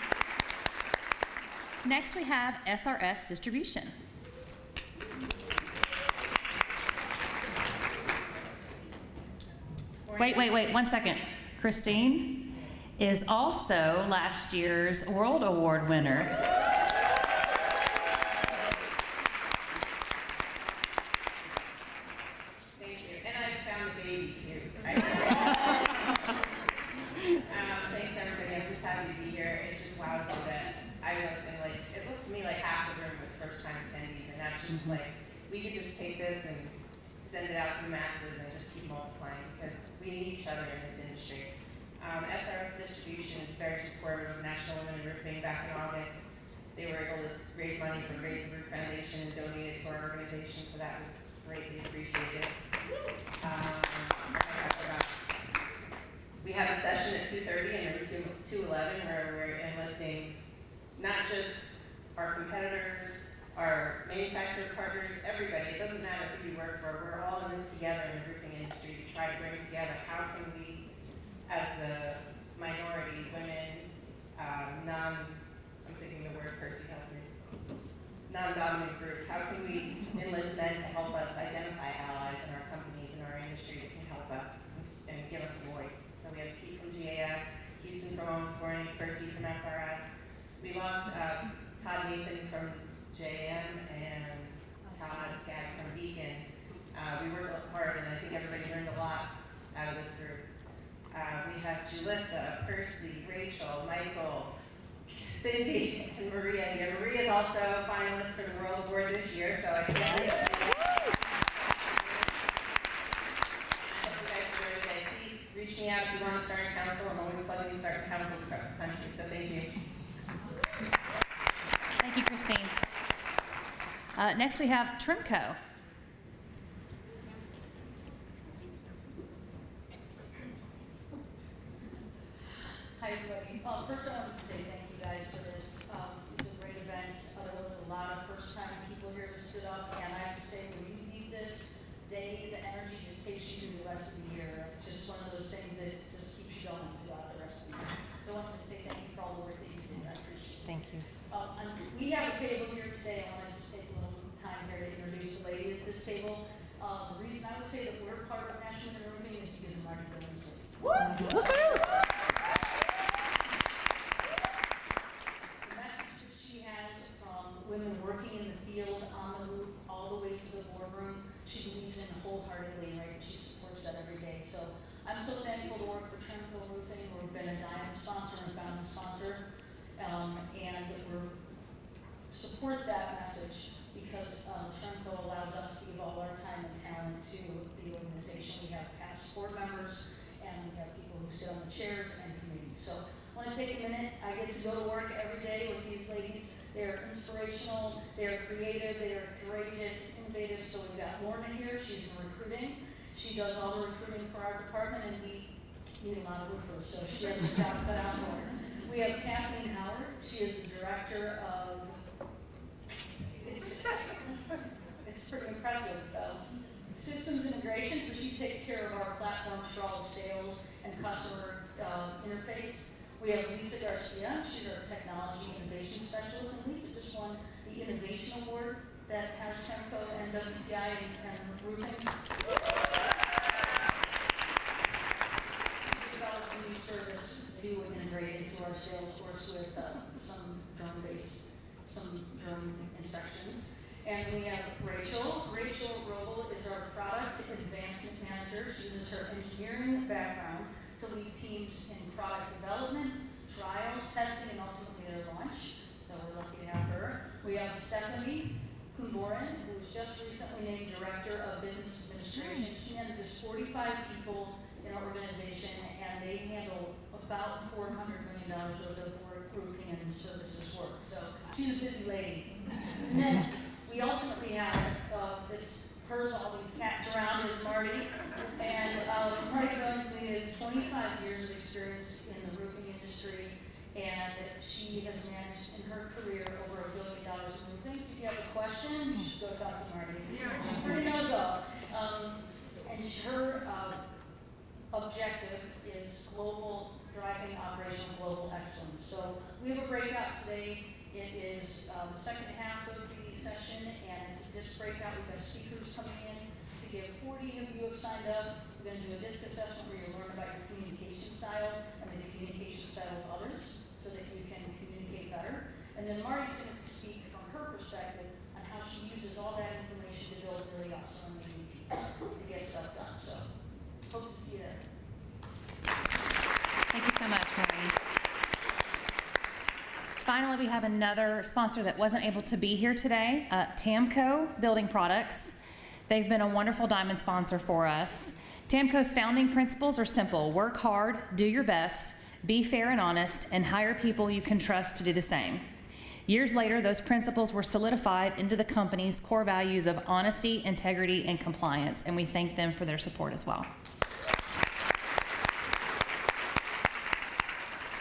Next, we have SRS Distribution. Wait, 1 second. Christine is also last year's World Award winner. Thank you. And I found the baby too. Thanks everybody. I'm just happy to be here. It just wows me that I looked and it looked to me like half the room was first time attendees, and that's just we could just take this and send it out to the masses and just keep multiplying because we need each other in this industry. SRS Distribution is very supportive of National Women in Roofing. Back in August, they were able to raise money for Raise the Roof Foundation and donate it to our organization, so that was greatly appreciated. We have a session at 2:30 and room 211 where we're enlisting not just our competitors, our manufacturer partners, everybody. It doesn't matter who you work for. We're all in this together in the roofing industry to try to bring together how can we, as the minority, non-dominant group? How can we enlist men to help us identify allies in our companies, in our industry that can help us and give us a voice? So we have Pete from GAF, Houston from Owenscorning, Percy from SRS. We lost Todd Nathan from JM and Todd Skaggs from Beacon. We worked hard, and I think everybody learned a lot out of this group. We have Julissa, Percy, Rachel, Michael, Cindy, and Maria here. Maria is also a finalist for the World Award this year, so I can't wait to see that. I hope you guys enjoy today. Please reach me out if you want to start a council. I'm always plugging to start councils across the country, so thank you. Thank you, Christine. Next we have Trimco. Hi, everybody. First, I wanted to say thank you guys for this. It was a great event. There was a lot of first-time people here who stood up, and I have to say, when you need this day, the energy just takes you through the rest of the year. It's just one of those things that just keeps you going throughout the rest of the year. So I wanted to say thank you for all the work that you did. I appreciate it. Thank you. We have a table here today. I wanted to take a little time here to introduce the lady at this table. The reason I would say that we're part of National Women in Roofing is because of Marty Billingsley. Women working in the field, on the roof, all the way to the boardroom. She believes in wholeheartedly, right? She supports that every day. So I'm so thankful to work for Trimco Roofing. We've been a diamond sponsor and founding sponsor, and we support that message because Trimco allows us to give all our time and talent to the organization. We have past board members, and we have people who sit on the chairs and committees. So I want to take a minute. I get to go to work every day with these ladies. They're inspirational, they're creative, they are courageous, innovative. So we've got Lorna here, she's in recruiting. She does all the recruiting for our department, and we need a lot of roofers, so she has a job cut out for her. We have Kathleen Howard, she is the director of, it's pretty impressive, systems integration, so she takes care of our platforms for all of sales and customer interface. We have Lisa Garcia, she's our technology innovation specialist, and Lisa just won the innovation award that has Trimco and WTI and roofing. We developed a new service to integrate into our sales force with some drone inspections. And we have Rachel. Rachel Robel is our product advancement manager. She uses her engineering background to lead teams in product development, trials, testing, and ultimately their launch. So we're lucky to have her. We have Stephanie Kumborin, who was just recently named Director of Business Administration. She manages 45 people in our organization, and they handle about $400 million worth of work, roofing, and services work. So she's a busy lady. And then we ultimately have, it's hers, all these cats around, is Marty. And Marty Billingsley has 25 years of experience in the roofing industry, and she has managed in her career over $1 billion in roofing. So if you have a question, you should go talk to Marty. She pretty knows all. And her objective is driving operational global excellence. So we have a breakout today. It is the second half of the session, and it's a disc breakout. We've got speakers coming in to give 40 of you have signed up. We're going to do a disc assessment where you learn about your communication style and the communication style of others so that you can communicate better. And then Marty's going to speak from her perspective on how she uses all that information to build really awesome, amazing teams to get stuff done. So hope to see you there. Thank you so much, Marty. Finally, we have another sponsor that wasn't able to be here today, Tamco Building Products. They've been a wonderful diamond sponsor for us. Tamco's founding principles are simple: work hard, do your best, be fair and honest, and hire people you can trust to do the same. Years later, those principles were solidified into the company's core values of honesty, integrity, and compliance, and we thank them for their support as well.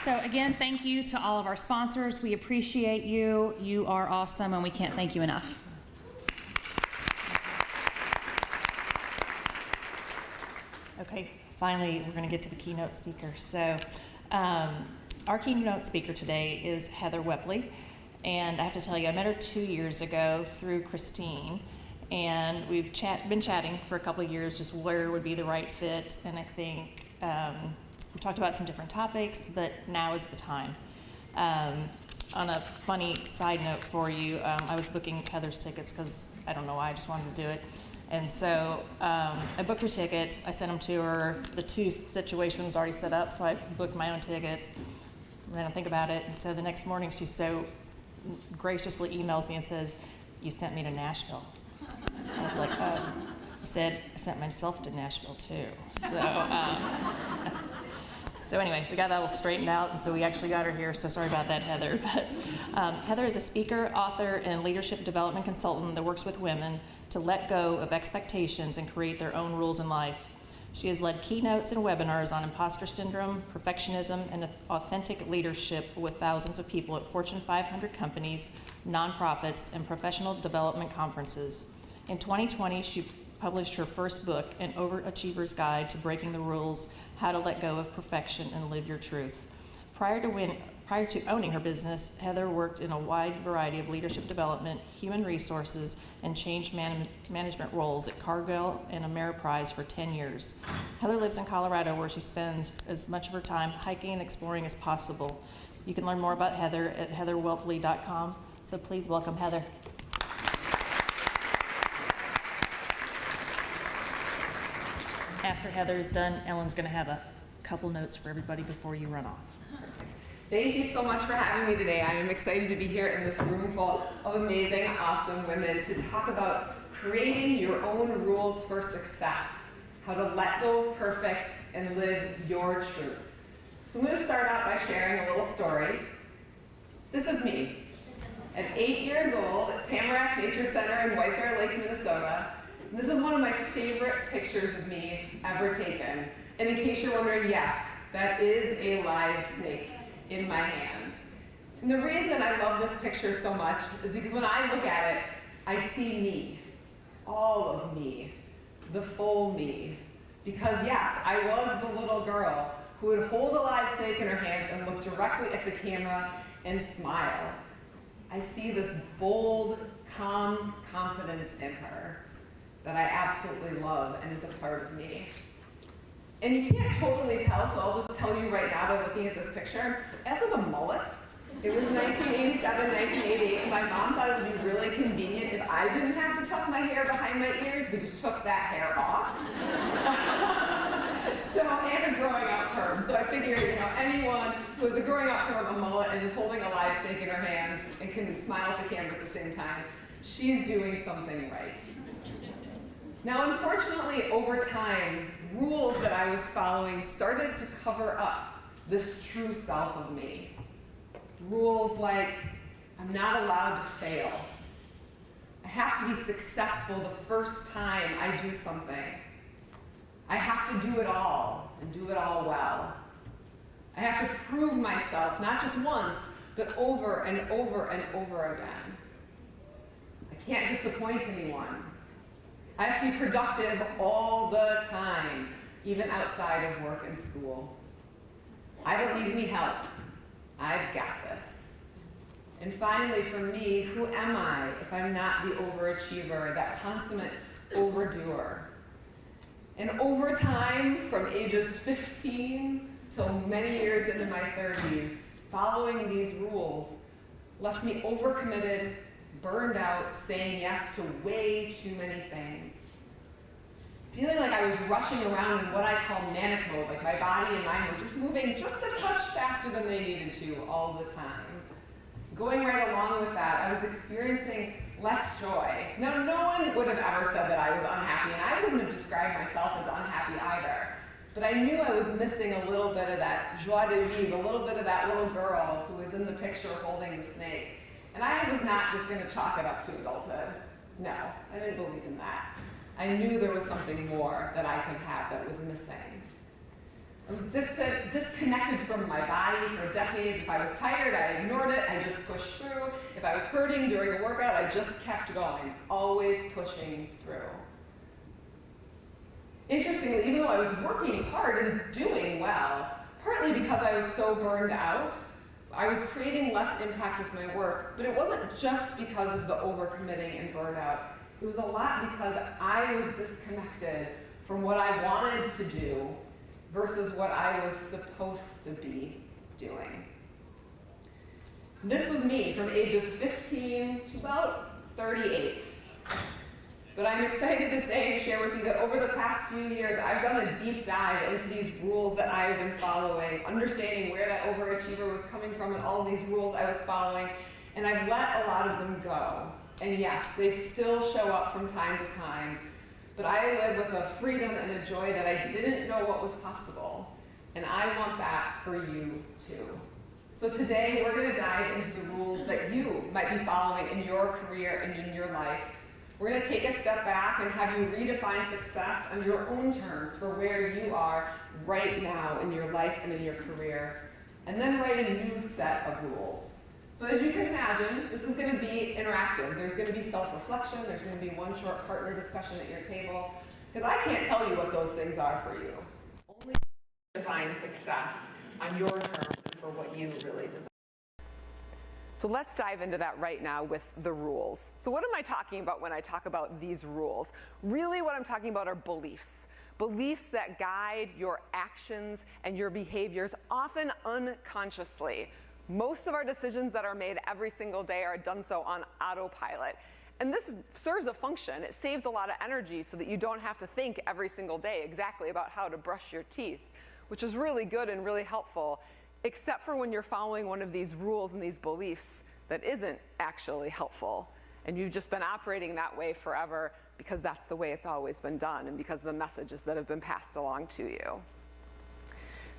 So again, thank you to all of our sponsors. We appreciate you. You are awesome, and we can't thank you enough. Okay, finally, we're going to get to the keynote speaker. So our keynote speaker today is Heather Whelpley, And I have to tell you, I met her 2 years ago through Christine, and we've been chatting for a couple of years, just where would be the right fit. And I think we talked about some different topics, but now is the time. On a funny side note for you, I was booking Heather's tickets because I don't know why, I just wanted to do it. And so I booked her tickets, I sent them to her. The 2 situation was already set up, so I booked my own tickets. And then I think about it, and so the next morning she so graciously emails me and says, "You sent me to Nashville." I was like, "Oh." I said, "I sent myself to Nashville too." So anyway, we got that all straightened out, and so we actually got her here, so sorry about that, Heather. But Heather is a speaker, author, and leadership development consultant that works with women to let go of expectations and create their own rules in life. She has led keynotes and webinars on imposter syndrome, perfectionism, and authentic leadership with thousands of people at Fortune 500 companies, nonprofits, and professional development conferences. In 2020, she published her first book, An Overachiever's Guide to Breaking the Rules, How to Let Go of Perfection and Live Your Truth. Prior to owning her business, Heather worked in a wide variety of leadership development, human resources, and change management roles at Cargill and Ameriprise for 10 years. Heather lives in Colorado, where she spends as much of her time hiking and exploring as possible. You can learn more about Heather at heatherwhelpley.com, so please welcome Heather. After Heather's done, Ellen's going to have a couple notes for everybody before you run off. Thank you so much for having me today. I am excited to be here in this room full of amazing, awesome women to talk about creating your own rules for success, how to let go of perfect and live your truth. So I'm going to start out by sharing a little story. This is me. At 8 years old at Tamarack Nature Center in White Bear Lake, Minnesota. And this is one of my favorite pictures of me ever taken. And in case you're wondering, yes, that is a live snake in my hands. And the reason I love this picture so much is because when I look at it, I see me, all of me, the full me. Because yes, I was the little girl who would hold a live snake in her hands and look directly at the camera and smile. I see this bold, calm confidence in her that I absolutely love and is a part of me. And you can't totally tell, so I'll just tell you right now by looking at this picture. This is a mullet. It was 1987, 1988, and my mom thought it would be really convenient if I didn't have to tuck my hair behind my ears, we just took that hair off. And a growing out perm. So I figured, anyone who has a growing out perm, a mullet, and is holding a live snake in her hands and can smile at the camera at the same time, she's doing something right. Now, unfortunately, over time, rules that I was following started to cover up this true self of me. Rules like, I'm not allowed to fail. I have to be successful the first time I do something. I have to do it all, and do it all well. I have to prove myself, not just once, but over and over and over again. I can't disappoint anyone. I have to be productive all the time, even outside of work and school. I don't need any help. I've got this. And finally, for me, who am I if I'm not the overachiever, that consummate overdoer? And over time, from ages 15 till many years into my 30s, following these rules left me overcommitted, burned out, saying yes to way too many things. Feeling like I was rushing around in what I call manic mode, like my body and mind were just moving just a touch faster than they needed to all the time. Going right along with that, I was experiencing less joy. Now, no one would have ever said that I was unhappy, and I wouldn't have described myself as unhappy either. But I knew I was missing a little bit of that joie de vivre, a little bit of that little girl who was in the picture holding the snake. And I was not just going to chalk it up to adulthood. No, I didn't believe in that. I knew there was something more that I could have that was missing. I was disconnected from my body for decades. If I was tired, I ignored it. I just pushed through. If I was hurting during a workout, I just kept going, always pushing through. Interestingly, even though I was working hard and doing well, partly because I was so burned out, I was creating less impact with my work, but it wasn't just because of the overcommitting and burnout. It was a lot because I was disconnected from what I wanted to do versus what I was supposed to be doing. This was me from ages 15 to about 38. But I'm excited to say and share with you that over the past few years, I've done a deep dive into these rules that I have been following, understanding where that overachiever was coming from and all of these rules I was following, and I've let a lot of them go. And yes, they still show up from time to time, but I live with a freedom and a joy that I didn't know what was possible, and I want that for you too. So today, we're going to dive into the rules that you might be following in your career and in your life. We're going to take a step back and have you redefine success on your own terms for where you are right now in your life and in your career, and then write a new set of rules. So as you can imagine, this is going to be interactive. There's going to be self-reflection. There's going to be one short partner discussion at your table, because I can't tell you what those things are for you. Only define success on your terms and for what you really desire. So let's dive into that right now with the rules. So what am I talking about when I talk about these rules? Really what I'm talking about are beliefs. Beliefs that guide your actions and your behaviors, often unconsciously. Most of our decisions that are made every single day are done so on autopilot. And this serves a function. It saves a lot of energy so that you don't have to think every single day exactly about how to brush your teeth, which is really good and really helpful, except for when you're following one of these rules and these beliefs that isn't actually helpful. And you've just been operating that way forever because that's the way it's always been done and because of the messages that have been passed along to you.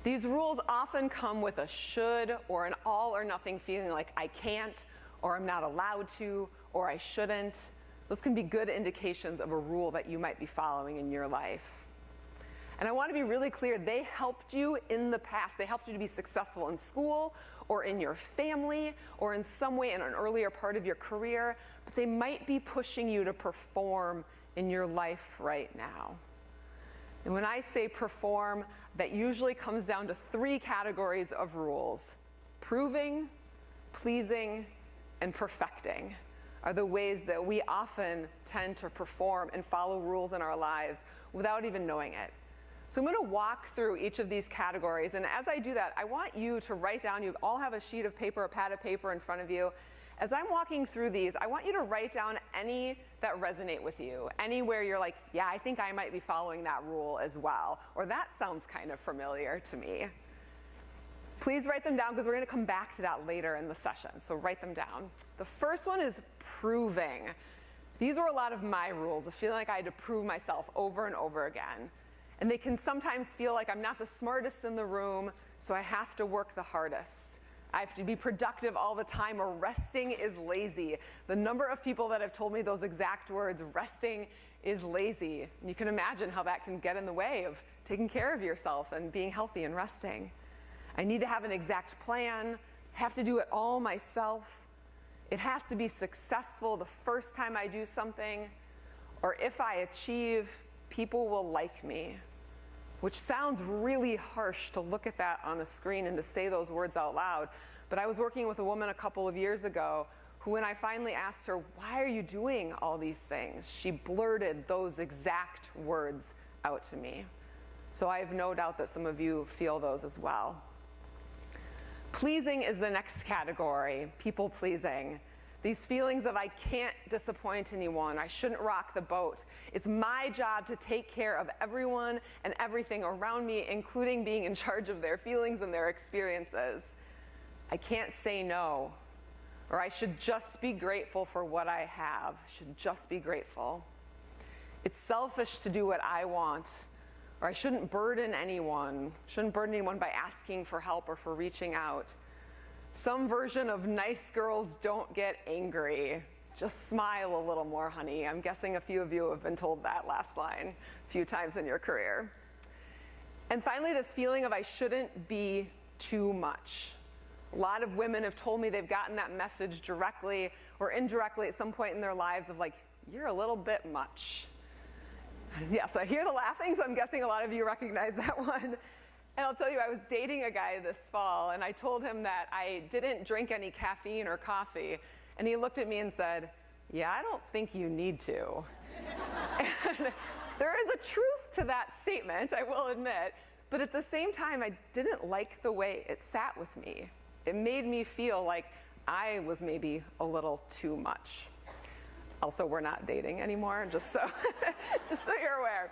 These rules often come with a should or an all or nothing feeling like I can't, or I'm not allowed to, or I shouldn't. Those can be good indications of a rule that you might be following in your life. And I want to be really clear, they helped you in the past. They helped you to be successful in school or in your family or in some way in an earlier part of your career, but they might be pushing you to perform in your life right now. And when I say perform, that usually comes down to 3 categories of rules. Proving, pleasing, and perfecting are the ways that we often tend to perform and follow rules in our lives without even knowing it. So I'm going to walk through each of these categories, and as I do that, I want you to write down, you all have a sheet of paper, a pad of paper in front of you. As I'm walking through these, I want you to write down any that resonate with you, anywhere you're like, yeah, I think I might be following that rule as well, or that sounds kind of familiar to me. Please write them down because we're going to come back to that later in the session, so write them down. The first one is proving. These were a lot of my rules, of feeling like I had to prove myself over and over again. And they can sometimes feel like I'm not the smartest in the room, so I have to work the hardest. I have to be productive all the time, or resting is lazy. The number of people that have told me those exact words, resting is lazy. And you can imagine how that can get in the way of taking care of yourself and being healthy and resting. I need to have an exact plan, have to do it all myself. It has to be successful the first time I do something, or if I achieve, people will like me. Which sounds really harsh to look at that on a screen and to say those words out loud. But I was working with a woman a couple of years ago who, when I finally asked her, why are you doing all these things? She blurted those exact words out to me. So I have no doubt that some of you feel those as well. Pleasing is the next category, people pleasing. These feelings of I can't disappoint anyone, I shouldn't rock the boat. It's my job to take care of everyone and everything around me, including being in charge of their feelings and their experiences. I can't say no, or I should just be grateful for what I have, should just be grateful. It's selfish to do what I want, or I shouldn't burden anyone by asking for help or for reaching out. Some version of nice girls don't get angry. Just smile a little more, honey. I'm guessing a few of you have been told that last line a few times in your career. And finally, this feeling of I shouldn't be too much. A lot of women have told me they've gotten that message directly or indirectly at some point in their lives of like, you're a little bit much. Yes, I hear the laughing, so I'm guessing a lot of you recognize that one. And I'll tell you, I was dating a guy this fall, and I told him that I didn't drink any caffeine or coffee. And he looked at me and said, "Yeah, I don't think you need to." And there is a truth to that statement, I will admit. But at the same time, I didn't like the way it sat with me. It made me feel like I was maybe a little too much. Also, we're not dating anymore, just so you're aware.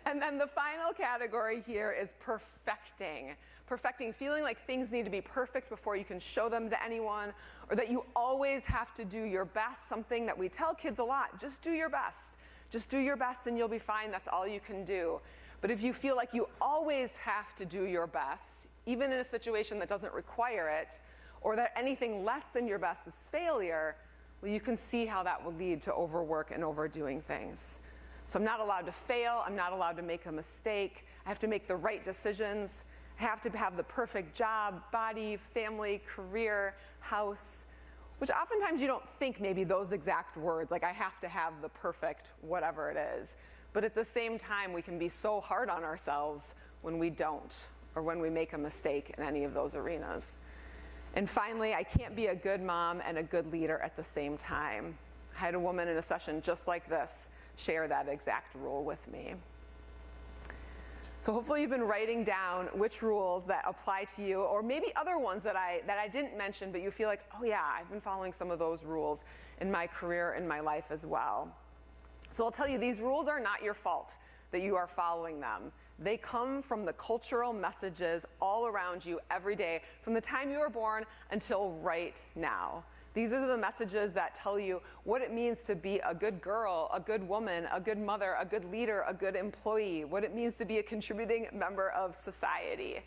And then the final category here is perfecting. Perfecting, feeling like things need to be perfect before you can show them to anyone, or that you always have to do your best, something that we tell kids a lot, just do your best. Just do your best and you'll be fine, that's all you can do. But if you feel like you always have to do your best, even in a situation that doesn't require it, or that anything less than your best is failure, well, you can see how that will lead to overwork and overdoing things. So I'm not allowed to fail, I'm not allowed to make a mistake, I have to make the right decisions, I have to have the perfect job, body, family, career, house, which oftentimes you don't think maybe those exact words, like I have to have the perfect whatever it is. But at the same time, we can be so hard on ourselves when we don't, or when we make a mistake in any of those arenas. And finally, I can't be a good mom and a good leader at the same time. I had a woman in a session just like this share that exact rule with me. So hopefully you've been writing down which rules that apply to you, or maybe other ones that I didn't mention, but you feel like, oh yeah, I've been following some of those rules in my career, in my life as well. So I'll tell you, these rules are not your fault that you are following them. They come from the cultural messages all around you every day, from the time you were born until right now. These are the messages that tell you what it means to be a good girl, a good woman, a good mother, a good leader, a good employee, what it means to be a contributing member of society.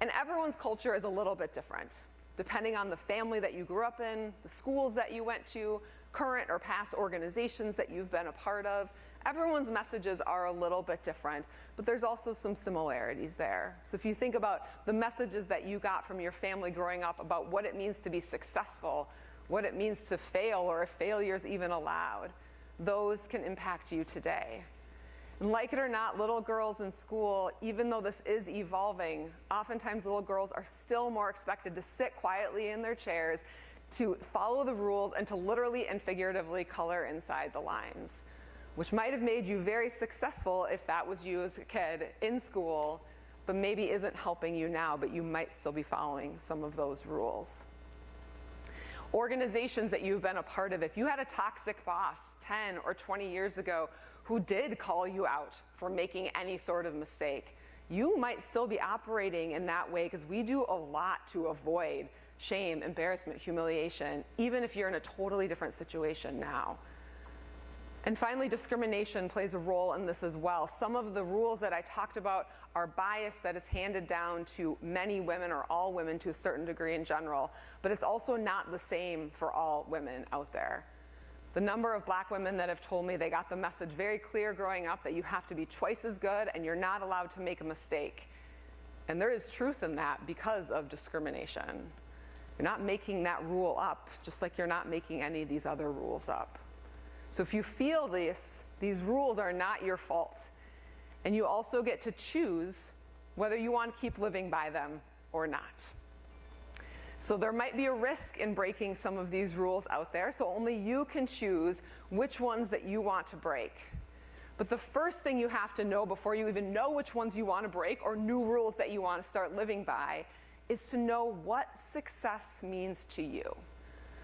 And everyone's culture is a little bit different, depending on the family that you grew up in, the schools that you went to, current or past organizations that you've been a part of. Everyone's messages are a little bit different, but there's also some similarities there. So if you think about the messages that you got from your family growing up about what it means to be successful, what it means to fail, or if failure's even allowed, those can impact you today. And like it or not, little girls in school, even though this is evolving, oftentimes little girls are still more expected to sit quietly in their chairs, to follow the rules, and to literally and figuratively color inside the lines, which might have made you very successful if that was you as a kid in school, but maybe isn't helping you now, but you might still be following some of those rules. Organizations that you've been a part of, if you had a toxic boss 10 or 20 years ago who did call you out for making any sort of mistake, you might still be operating in that way, because we do a lot to avoid shame, embarrassment, humiliation, even if you're in a totally different situation now. And finally, discrimination plays a role in this as well. Some of the rules that I talked about are bias that is handed down to many women, or all women to a certain degree in general, but it's also not the same for all women out there. The number of black women that have told me they got the message very clear growing up that you have to be twice as good and you're not allowed to make a mistake. And there is truth in that because of discrimination. You're not making that rule up, just like you're not making any of these other rules up. So if you feel these rules are not your fault, and you also get to choose whether you want to keep living by them or not. So there might be a risk in breaking some of these rules out there, so only you can choose which ones that you want to break. But the first thing you have to know before you even know which ones you want to break, or new rules that you want to start living by, is to know what success means to you.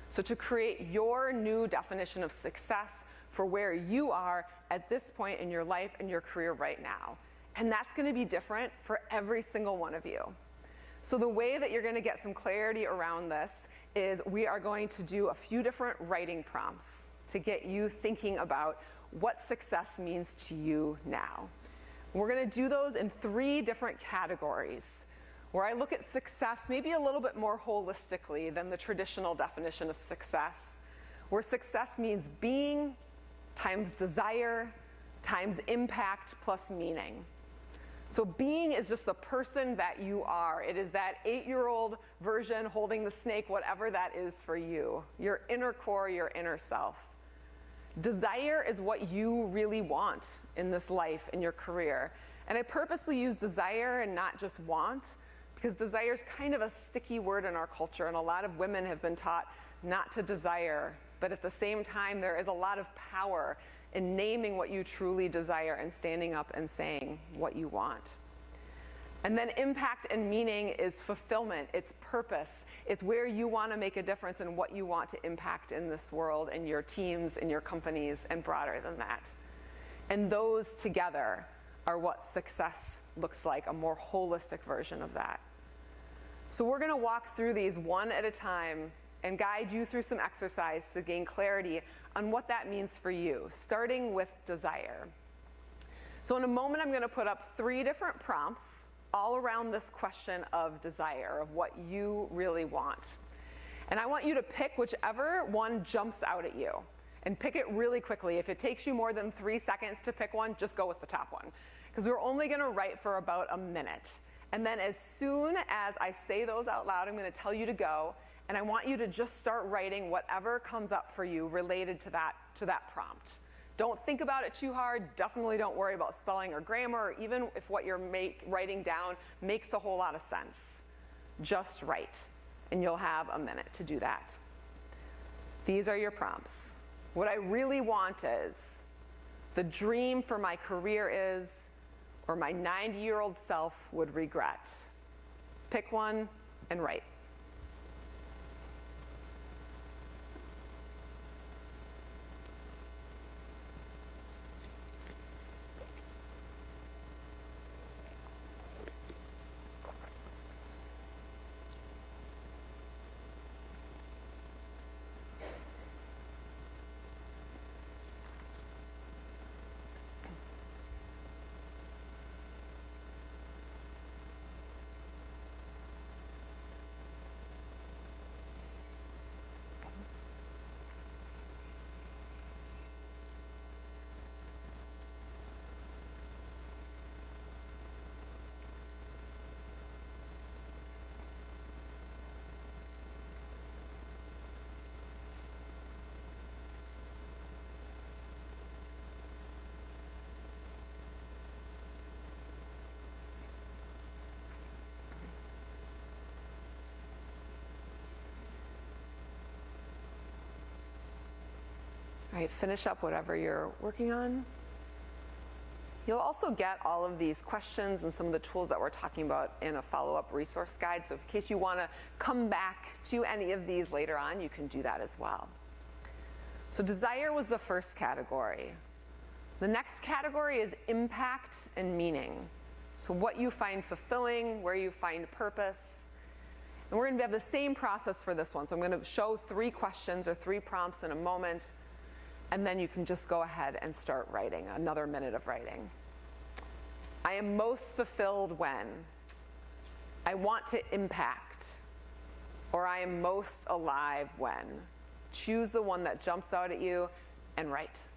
So to create your new definition of success for where you are at this point in your life and your career right now. And that's going to be different for every single one of you. So the way that you're going to get some clarity around this is we are going to do a few different writing prompts to get you thinking about what success means to you now. We're going to do those in 3 different categories, where I look at success maybe a little bit more holistically than the traditional definition of success, where success means being times desire times impact plus meaning. So being is just the person that you are. It is that 8-year-old version holding the snake, whatever that is for you, your inner core, your inner self. Desire is what you really want in this life, in your career. And I purposely use desire and not just want, because desire is kind of a sticky word in our culture, and a lot of women have been taught not to desire, but at the same time, there is a lot of power in naming what you truly desire and standing up and saying what you want. And then impact and meaning is fulfillment, it's purpose, it's where you want to make a difference and what you want to impact in this world and your teams and your companies and broader than that. And those together are what success looks like, a more holistic version of that. So we're going to walk through these one at a time and guide you through some exercise to gain clarity on what that means for you, starting with desire. So in a moment, I'm going to put up 3 different prompts all around this question of desire, of what you really want. And I want you to pick whichever one jumps out at you, and pick it really quickly. If it takes you more than 3 seconds to pick one, just go with the top one, because we're only going to write for about a minute. And then as soon as I say those out loud, I'm going to tell you to go, and I want you to just start writing whatever comes up for you related to that prompt. Don't think about it too hard. Definitely don't worry about spelling or grammar, or even if what you're writing down makes a whole lot of sense. Just write, and you'll have a minute to do that. These are your prompts. What I really want is, the dream for my career is, or my 90-year-old self would regret. Pick one and write. All right, finish up whatever you're working on. You'll also get all of these questions and some of the tools that we're talking about in a follow-up resource guide. So in case you want to come back to any of these later on, you can do that as well. So desire was the first category. The next category is impact and meaning. So what you find fulfilling, where you find purpose. And we're going to have the same process for this one. So I'm going to show 3 questions or 3 prompts in a moment. And then you can just go ahead and start writing, another minute of writing. I am most fulfilled when I want to impact, or I am most alive when. Choose the one that jumps out at you and write.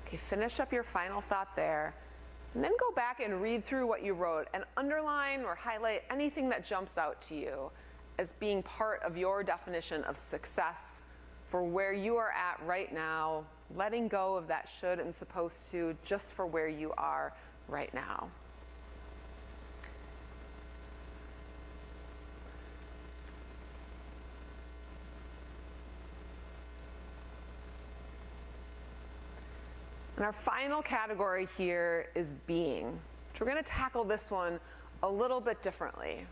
Okay, finish up your final thought there, and then go back and read through what you wrote and underline or highlight anything that jumps out to you as being part of your definition of success for where you are at right now, letting go of that should and supposed to just for where you are right now. And our final category here is being. So we're going to tackle this one a little bit differently.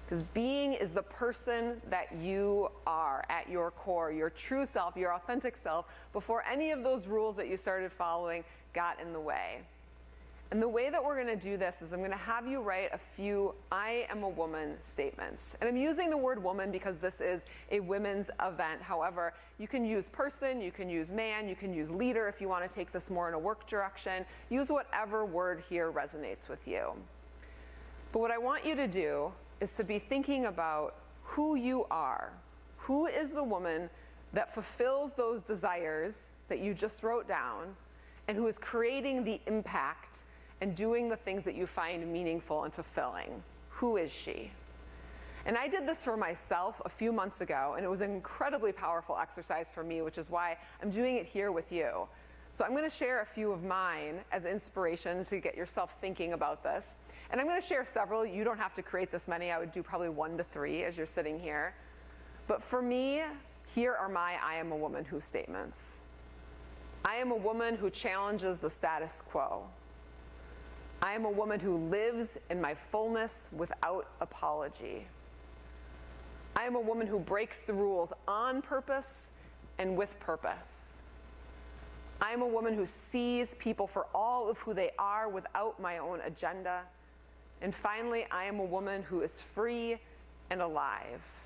Because being is the person that you are at your core, your true self, your authentic self, before any of those rules that you started following got in the way. And the way that we're going to do this is I'm going to have you write a few I am a woman statements. And I'm using the word woman because this is a women's event. However, you can use person, you can use man, you can use leader if you want to take this more in a work direction. Use whatever word here resonates with you. But what I want you to do is to be thinking about who you are. Who is the woman that fulfills those desires that you just wrote down and who is creating the impact and doing the things that you find meaningful and fulfilling? Who is she? And I did this for myself a few months ago, and it was an incredibly powerful exercise for me, which is why I'm doing it here with you. So I'm going to share a few of mine as inspiration to get yourself thinking about this. And I'm going to share several. You don't have to create this many. I would do probably 1 to 3 as you're sitting here. But for me, here are my I am a woman who statements. I am a woman who challenges the status quo. I am a woman who lives in my fullness without apology. I am a woman who breaks the rules on purpose and with purpose. I am a woman who sees people for all of who they are without my own agenda. And finally, I am a woman who is free and alive.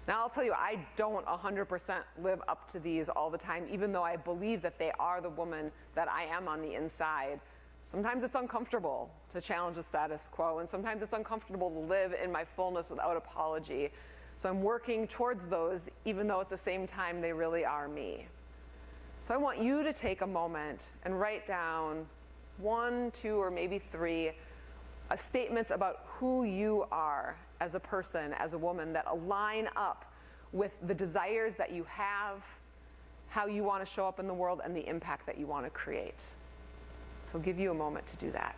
Now, I'll tell you, I don't 100% live up to these all the time, even though I believe that they are the woman that I am on the inside. Sometimes it's uncomfortable to challenge the status quo, and sometimes it's uncomfortable to live in my fullness without apology. So I'm working towards those, even though at the same time they really are me. So I want you to take a moment and write down 1, 2, or maybe 3 statements about who you are as a person, as a woman, that align up with the desires that you have, how you want to show up in the world, and the impact that you want to create. So I'll give you a moment to do that.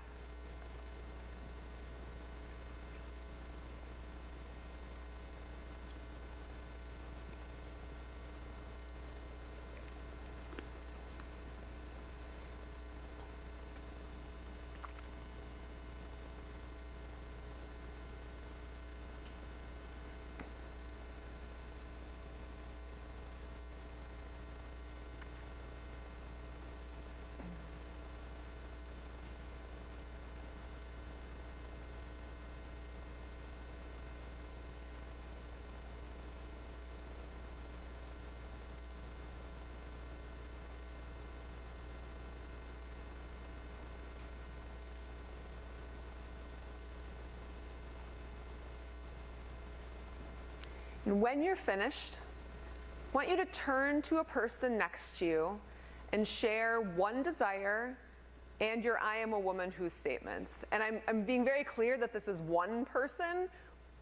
And when you're finished, I want you to turn to a person next to you and share one desire and your I am a woman who statements. And I'm being very clear that this is one person,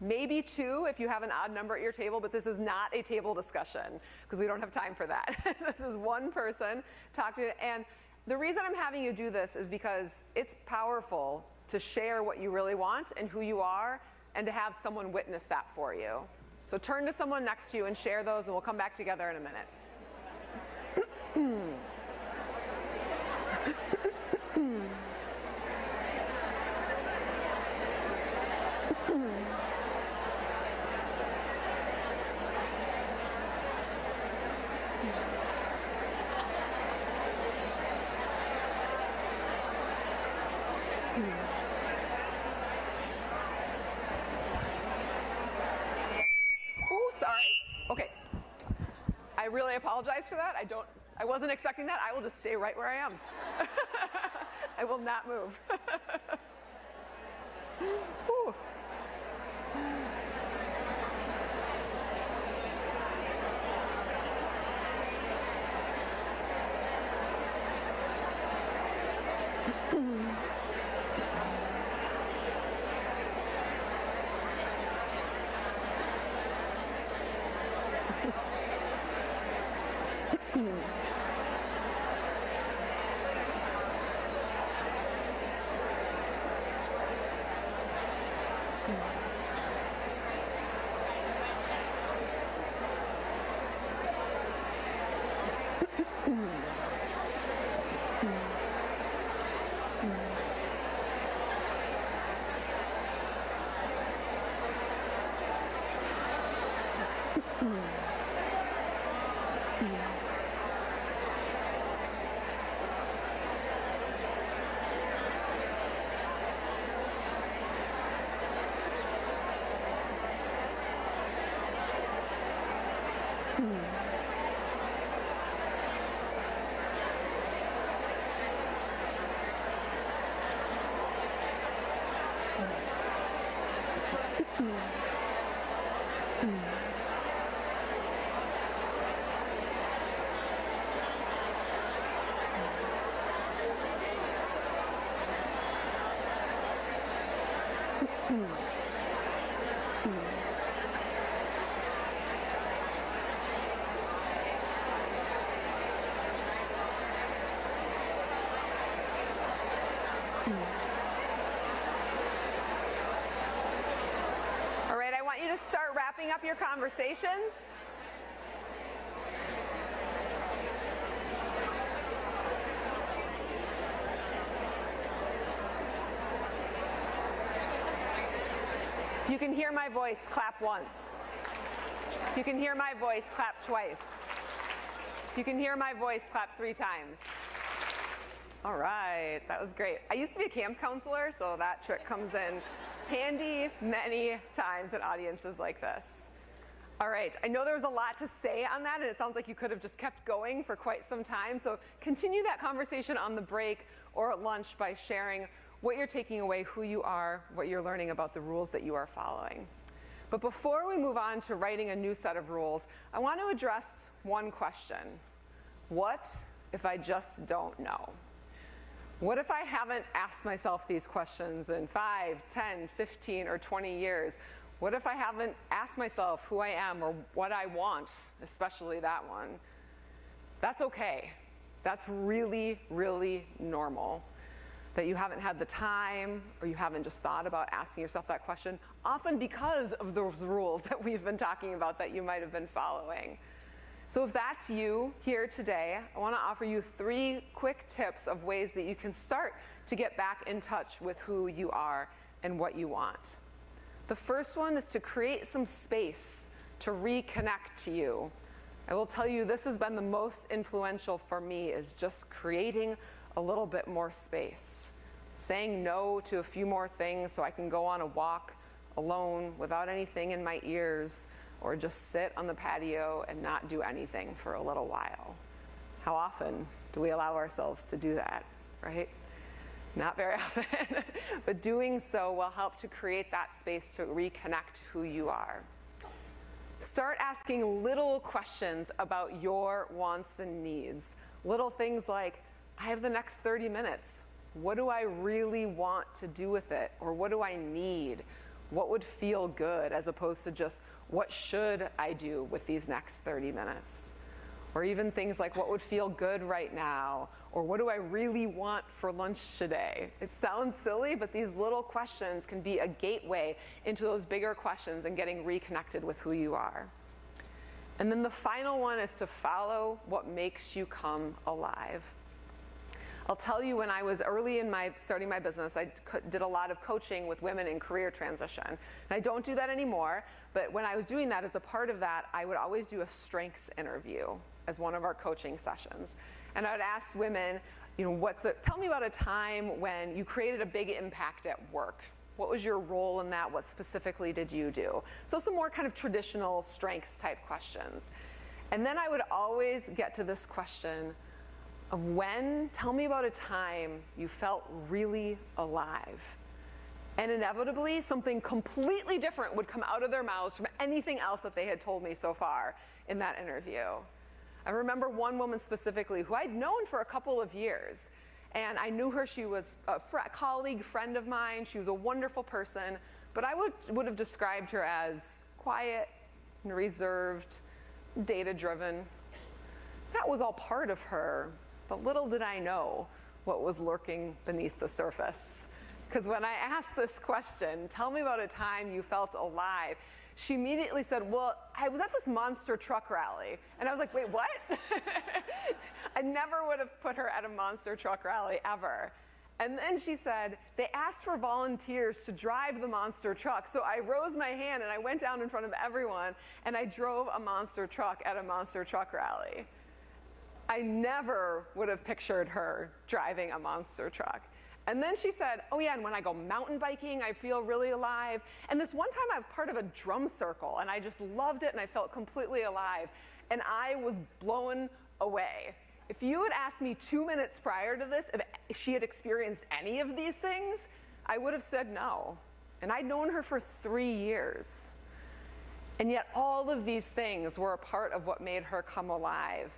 maybe 2 if you have an odd number at your table, but this is not a table discussion because we don't have time for that. This is one person talking to, and the reason I'm having you do this is because it's powerful to share what you really want and who you are and to have someone witness that for you. So turn to someone next to you and share those, and we'll come back together in a minute. Sorry. Okay. I really apologize for that. I wasn't expecting that. I will just stay right where I am. I will not move. Ooh. All right, I want you to start wrapping up your conversations. If you can hear my voice, clap once. If you can hear my voice, clap twice. If you can hear my voice, clap 3 times. All right, that was great. I used to be a camp counselor, so that trick comes in handy many times in audiences like this. All right, I know there was a lot to say on that, and it sounds like you could have just kept going for quite some time. So continue that conversation on the break or at lunch by sharing what you're taking away, who you are, what you're learning about the rules that you are following. But before we move on to writing a new set of rules, I want to address one question. What if I just don't know? What if I haven't asked myself these questions in 5, 10, 15, or 20 years? What if I haven't asked myself who I am or what I want, especially that one? That's okay. That's really, really normal. That you haven't had the time or you haven't just thought about asking yourself that question, often because of those rules that we've been talking about that you might have been following. So if that's you here today, I want to offer you 3 quick tips of ways that you can start to get back in touch with who you are and what you want. The first one is to create some space to reconnect to you. I will tell you this has been the most influential for me, is just creating a little bit more space. Saying no to a few more things so I can go on a walk alone without anything in my ears, or just sit on the patio and not do anything for a little while. How often do we allow ourselves to do that, right? Not very often, but doing so will help to create that space to reconnect to who you are. Start asking little questions about your wants and needs. Little things like, I have the next 30 minutes. What do I really want to do with it? Or what do I need? What would feel good, as opposed to just, what should I do with these next 30 minutes? Or even things like, what would feel good right now? Or what do I really want for lunch today? It sounds silly, but these little questions can be a gateway into those bigger questions and getting reconnected with who you are. And then the final one is to follow what makes you come alive. I'll tell you, when I was early in starting my business, I did a lot of coaching with women in career transition. And I don't do that anymore, but when I was doing that, as a part of that, I would always do a strengths interview as one of our coaching sessions. And I would ask women, tell me about a time when you created a big impact at work. What was your role in that? What specifically did you do? So some more kind of traditional strengths type questions. And then I would always get to this question of tell me about a time you felt really alive. And inevitably, something completely different would come out of their mouths from anything else that they had told me so far in that interview. I remember one woman specifically who I'd known for a couple of years. And I knew her, she was a colleague, friend of mine. She was a wonderful person, but I would have described her as quiet and reserved, data-driven. That was all part of her. But little did I know what was lurking beneath the surface. Because when I asked this question, tell me about a time you felt alive, she immediately said, well, I was at this monster truck rally. And I was like, wait, what? I never would have put her at a monster truck rally ever. And then she said, they asked for volunteers to drive the monster truck. So I rose my hand and I went down in front of everyone and I drove a monster truck at a monster truck rally. I never would have pictured her driving a monster truck. And then she said, oh yeah, and when I go mountain biking, I feel really alive. And this one time I was part of a drum circle and I just loved it and I felt completely alive. And I was blown away. If you had asked me 2 minutes prior to this if she had experienced any of these things, I would have said no. And I'd known her for 3 years. And yet all of these things were a part of what made her come alive.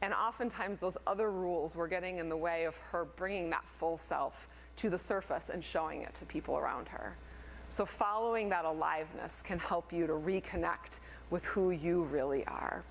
And oftentimes those other rules were getting in the way of her bringing that full self to the surface and showing it to people around her. So following that aliveness can help you to reconnect with who you really are.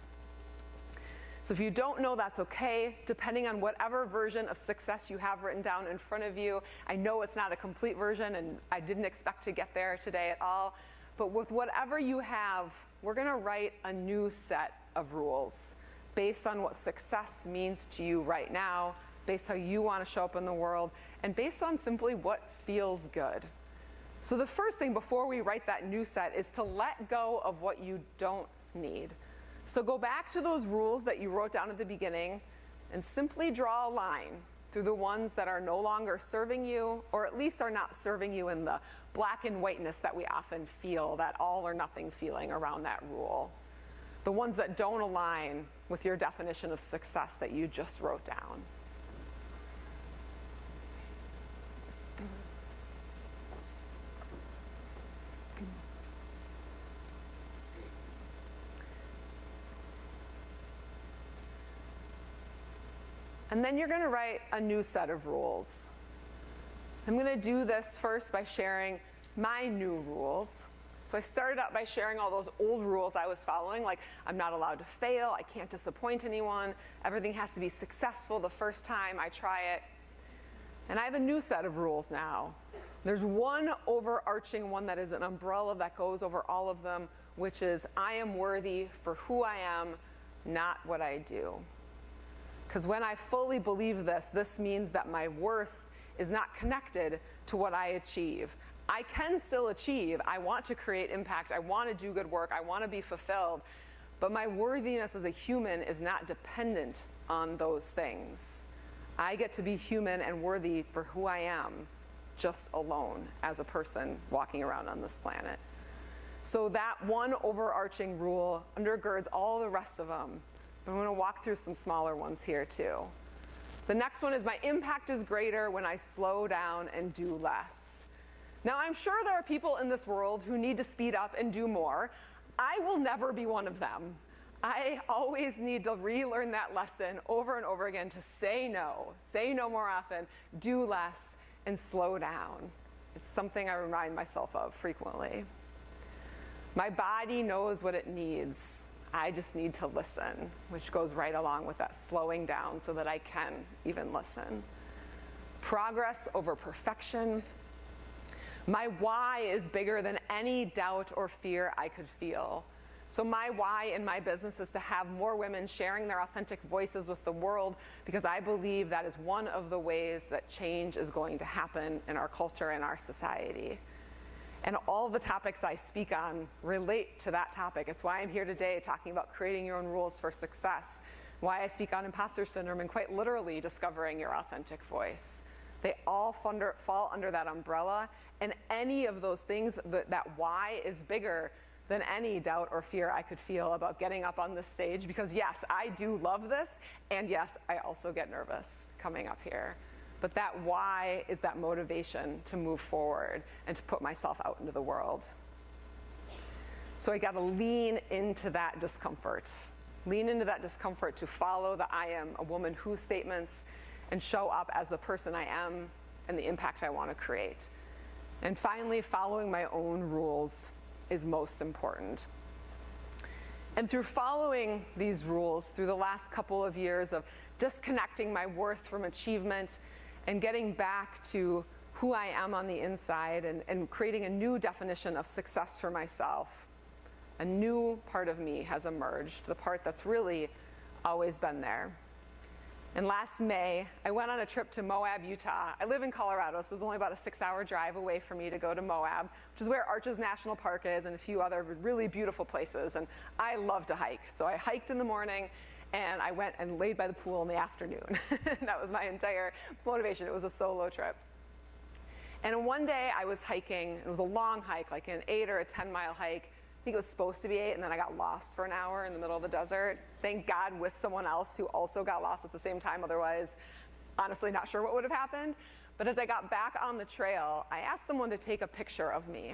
So if you don't know, that's okay. Depending on whatever version of success you have written down in front of you, I know it's not a complete version and I didn't expect to get there today at all, but with whatever you have, we're gonna write a new set of rules based on what success means to you right now, based how you want to show up in the world, and based on simply what feels good. So the first thing before we write that new set is to let go of what you don't need. So go back to those rules that you wrote down at the beginning and simply draw a line through the ones that are no longer serving you, or at least are not serving you in the black and whiteness that we often feel, that all or nothing feeling around that rule. The ones that don't align with your definition of success that you just wrote down. And then you're going to write a new set of rules. I'm going to do this first by sharing my new rules. So I started out by sharing all those old rules I was following, like I'm not allowed to fail, I can't disappoint anyone, everything has to be successful the first time I try it. And I have a new set of rules now. There's one overarching one that is an umbrella that goes over all of them, which is I am worthy for who I am, not what I do. Because when I fully believe this, this means that my worth is not connected to what I achieve. I can still achieve. I want to create impact. I want to do good work. I want to be fulfilled. But my worthiness as a human is not dependent on those things. I get to be human and worthy for who I am, just alone as a person walking around on this planet. So that one overarching rule undergirds all the rest of them. I'm going to walk through some smaller ones here too. The next one is my impact is greater when I slow down and do less. Now I'm sure there are people in this world who need to speed up and do more. I will never be one of them. I always need to relearn that lesson over and over again to say no more often, do less, and slow down. It's something I remind myself of frequently. My body knows what it needs. I just need to listen, which goes right along with that slowing down so that I can even listen. Progress over perfection. My why is bigger than any doubt or fear I could feel. So my why in my business is to have more women sharing their authentic voices with the world, because I believe that is one of the ways that change is going to happen in our culture and our society. And all the topics I speak on relate to that topic. It's why I'm here today talking about creating your own rules for success, why I speak on imposter syndrome and quite literally discovering your authentic voice. They all fall under that umbrella, and any of those things, that why is bigger than any doubt or fear I could feel about getting up on this stage, because yes, I do love this, and yes, I also get nervous coming up here. But that why is that motivation to move forward and to put myself out into the world. So I gotta lean into that discomfort. Lean into that discomfort to follow the I am a woman who statements and show up as the person I am and the impact I wanna create. And finally, following my own rules is most important. And through following these rules, through the last couple of years of disconnecting my worth from achievement and getting back to who I am on the inside and creating a new definition of success for myself, a new part of me has emerged, the part that's really always been there. And last May, I went on a trip to Moab, Utah. I live in Colorado, so it was only about a 6-hour drive away for me to go to Moab, which is where Arches National Park is and a few other really beautiful places. And I love to hike. So I hiked in the morning, and I went and laid by the pool in the afternoon. That was my entire motivation. It was a solo trip. And one day I was hiking. It was a long hike, like an 8 or a 10-mile hike. I think it was supposed to be 8, and then I got lost for an hour in the middle of the desert. Thank God with someone else who also got lost at the same time. Otherwise, honestly, not sure what would have happened. But as I got back on the trail, I asked someone to take a picture of me.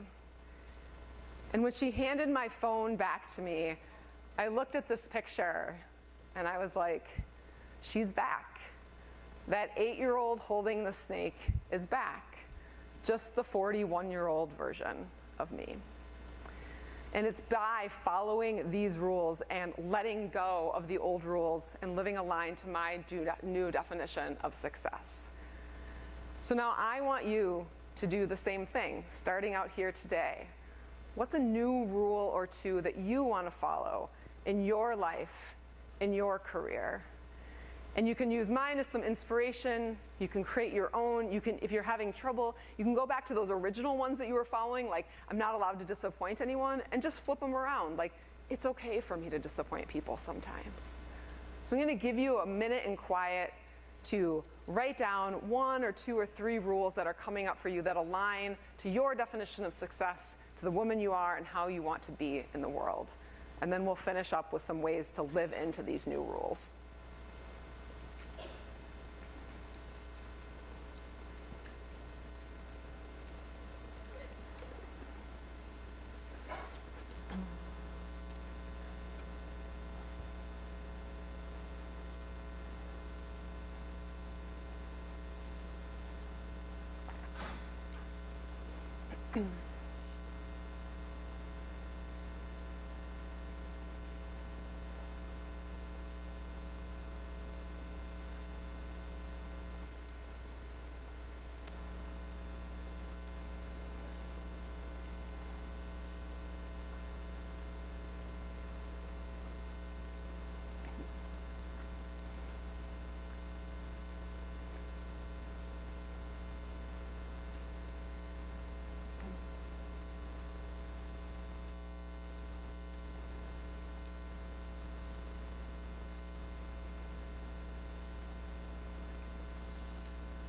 And when she handed my phone back to me, I looked at this picture, and I was like, she's back. That 8-year-old holding the snake is back. Just the 41-year-old version of me. And it's by following these rules and letting go of the old rules and living aligned to my new definition of success. So now I want you to do the same thing, starting out here today. What's a new rule or two that you want to follow in your life, in your career? And you can use mine as some inspiration. You can create your own. You can, if you're having trouble, you can go back to those original ones that you were following, like I'm not allowed to disappoint anyone, and just flip them around. Like, it's okay for me to disappoint people sometimes. I'm going to give you a minute in quiet to write down 1 or 2 or 3 rules that are coming up for you that align to your definition of success, to the woman you are and how you want to be in the world. And then we'll finish up with some ways to live into these new rules.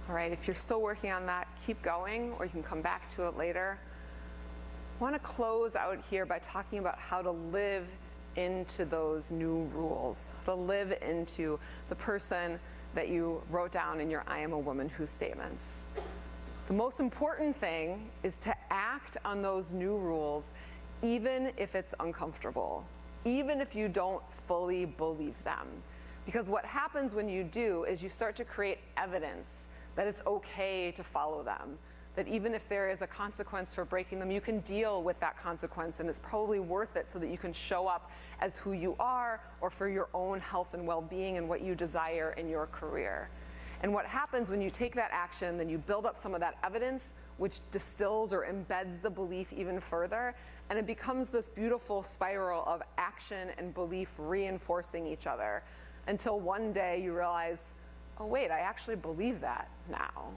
All right, if you're still working on that, keep going, or you can come back to it later. I want to close out here by talking about how to live into those new rules, how to live into the person that you wrote down in your I am a woman who statements. The most important thing is to act on those new rules, even if it's uncomfortable, even if you don't fully believe them. Because what happens when you do is you start to create evidence that it's okay to follow them, that even if there is a consequence for breaking them, you can deal with that consequence, and it's probably worth it so that you can show up as who you are or for your own health and well-being and what you desire in your career. And what happens when you take that action, then you build up some of that evidence, which distills or embeds the belief even further, and it becomes this beautiful spiral of action and belief reinforcing each other until one day you realize, oh wait, I actually believe that now.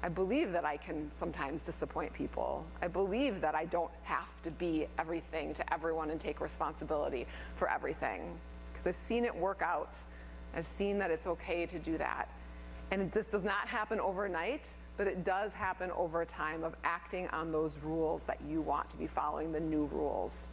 I believe that I can sometimes disappoint people. I believe that I don't have to be everything to everyone and take responsibility for everything. Because I've seen it work out. I've seen that it's okay to do that. And this does not happen overnight, but it does happen over time of acting on those rules that you want to be following, the new rules.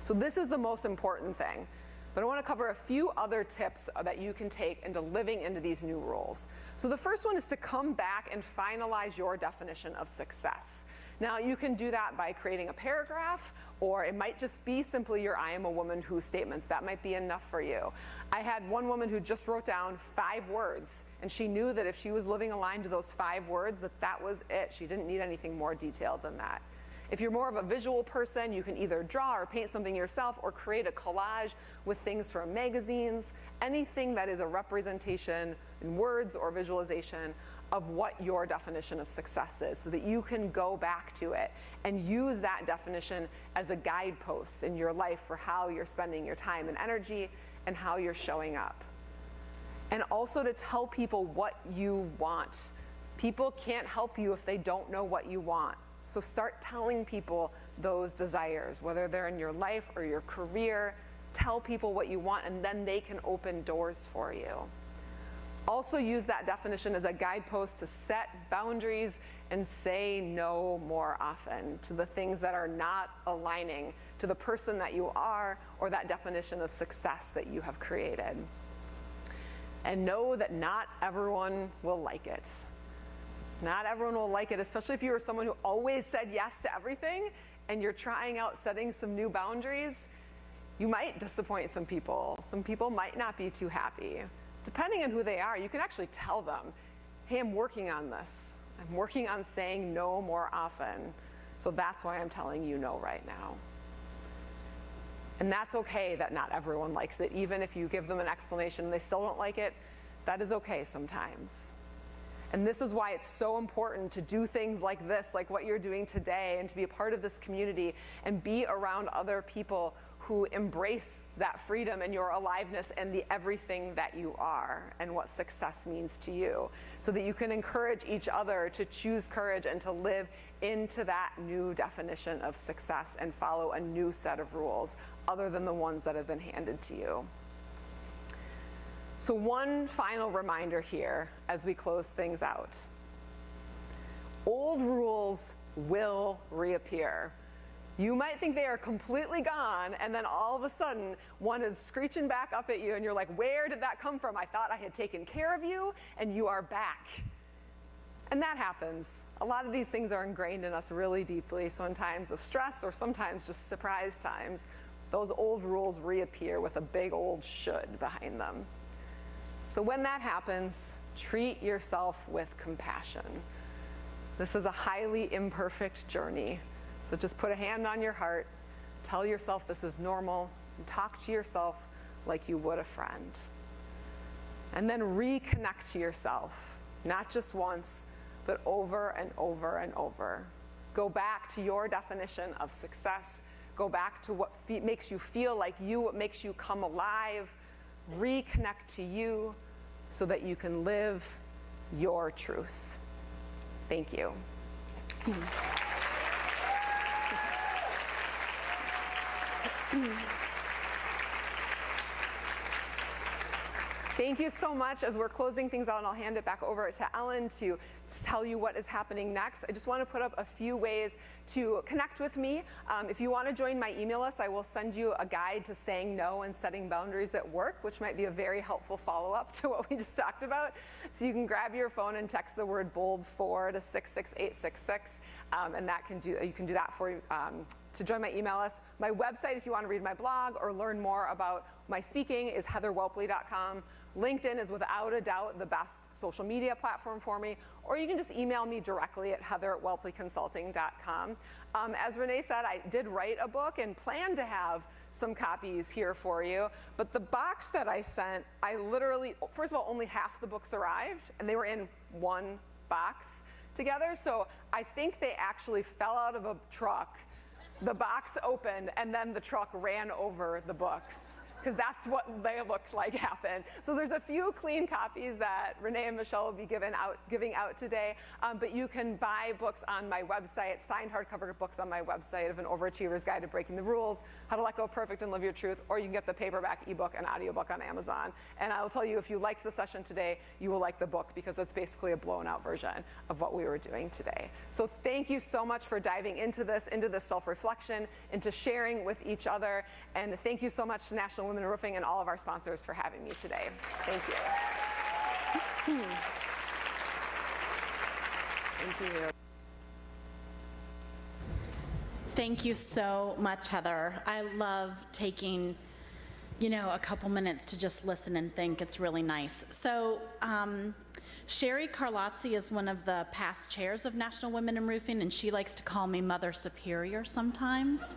So this is the most important thing. But I want to cover a few other tips that you can take into living into these new rules. So the first one is to come back and finalize your definition of success. Now you can do that by creating a paragraph, or it might just be simply your I am a woman who statements. That might be enough for you. I had one woman who just wrote down 5 words, and she knew that if she was living aligned to those 5 words, that was it. She didn't need anything more detailed than that. If you're more of a visual person, you can either draw or paint something yourself or create a collage with things from magazines, anything that is a representation in words or visualization of what your definition of success is, so that you can go back to it and use that definition as a guidepost in your life for how you're spending your time and energy and how you're showing up. And also to tell people what you want. People can't help you if they don't know what you want. So start telling people those desires, whether they're in your life or your career. Tell people what you want, and then they can open doors for you. Also use that definition as a guidepost to set boundaries and say no more often to the things that are not aligning to the person that you are or that definition of success that you have created. And know that not everyone will like it. Not everyone will like it, especially if you are someone who always said yes to everything and you're trying out setting some new boundaries. You might disappoint some people. Some people might not be too happy. Depending on who they are, you can actually tell them, hey, I'm working on this. I'm working on saying no more often. So that's why I'm telling you no right now. And that's okay that not everyone likes it. Even if you give them an explanation and they still don't like it, that is okay sometimes. And this is why it's so important to do things like this, like what you're doing today, and to be a part of this community and be around other people who embrace that freedom and your aliveness and the everything that you are and what success means to you, so that you can encourage each other to choose courage and to live into that new definition of success and follow a new set of rules other than the ones that have been handed to you. So one final reminder here as we close things out. Old rules will reappear. You might think they are completely gone, and then all of a sudden, one is screeching back up at you, and you're like, where did that come from? I thought I had taken care of you, and you are back. And that happens. A lot of these things are ingrained in us really deeply, so in times of stress or sometimes just surprise times, those old rules reappear with a big old should behind them. So when that happens, treat yourself with compassion. This is a highly imperfect journey. So just put a hand on your heart, tell yourself this is normal, and talk to yourself like you would a friend. And then reconnect to yourself, not just once, but over and over and over. Go back to your definition of success. Go back to what makes you feel like you, what makes you come alive. Reconnect to you so that you can live your truth. Thank you. Thank you so much. As we're closing things out, and I'll hand it back over to Ellen to tell you what is happening next. I just want to put up a few ways to connect with me. If you want to join my email list, I will send you a guide to saying no and setting boundaries at work, which might be a very helpful follow-up to what we just talked about. So you can grab your phone and text the word BOLD4 to 66866, and that can do, you can do that for to join my email list. My website, if you want to read my blog or learn more about my speaking, is heatherwhelpley.com. LinkedIn is without a doubt the best social media platform for me, or you can just email me directly at heather@whelpleyconsulting.com. As Renee said, I did write a book and plan to have some copies here for you, but the box that I sent, I literally, first of all, only half the books arrived, and they were in one box together, so I think they actually fell out of a truck. The box opened, and then the truck ran over the books, because that's what they looked like happened. So there's a few clean copies that Renee and Michelle will be giving out today, but you can buy books on my website, signed hardcover books on my website of An Overachiever's Guide to Breaking the Rules, How to Let Go of Perfect and Live Your Truth, or you can get the paperback, ebook, and audiobook on Amazon. And I will tell you, if you liked the session today, you will like the book, because it's basically a blown out version of what we were doing today. So thank you so much for diving into this self-reflection, into sharing with each other, and thank you so much to National Women in Roofing and all of our sponsors for having me today. Thank you. Thank you. Thank you so much, Heather. I love taking, a couple minutes to just listen and think. It's really nice. So Sherry Carlozzi is one of the past chairs of National Women in Roofing, and she likes to call me Mother Superior sometimes.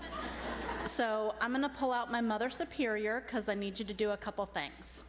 So I'm going to pull out my Mother Superior because I need you to do a couple things.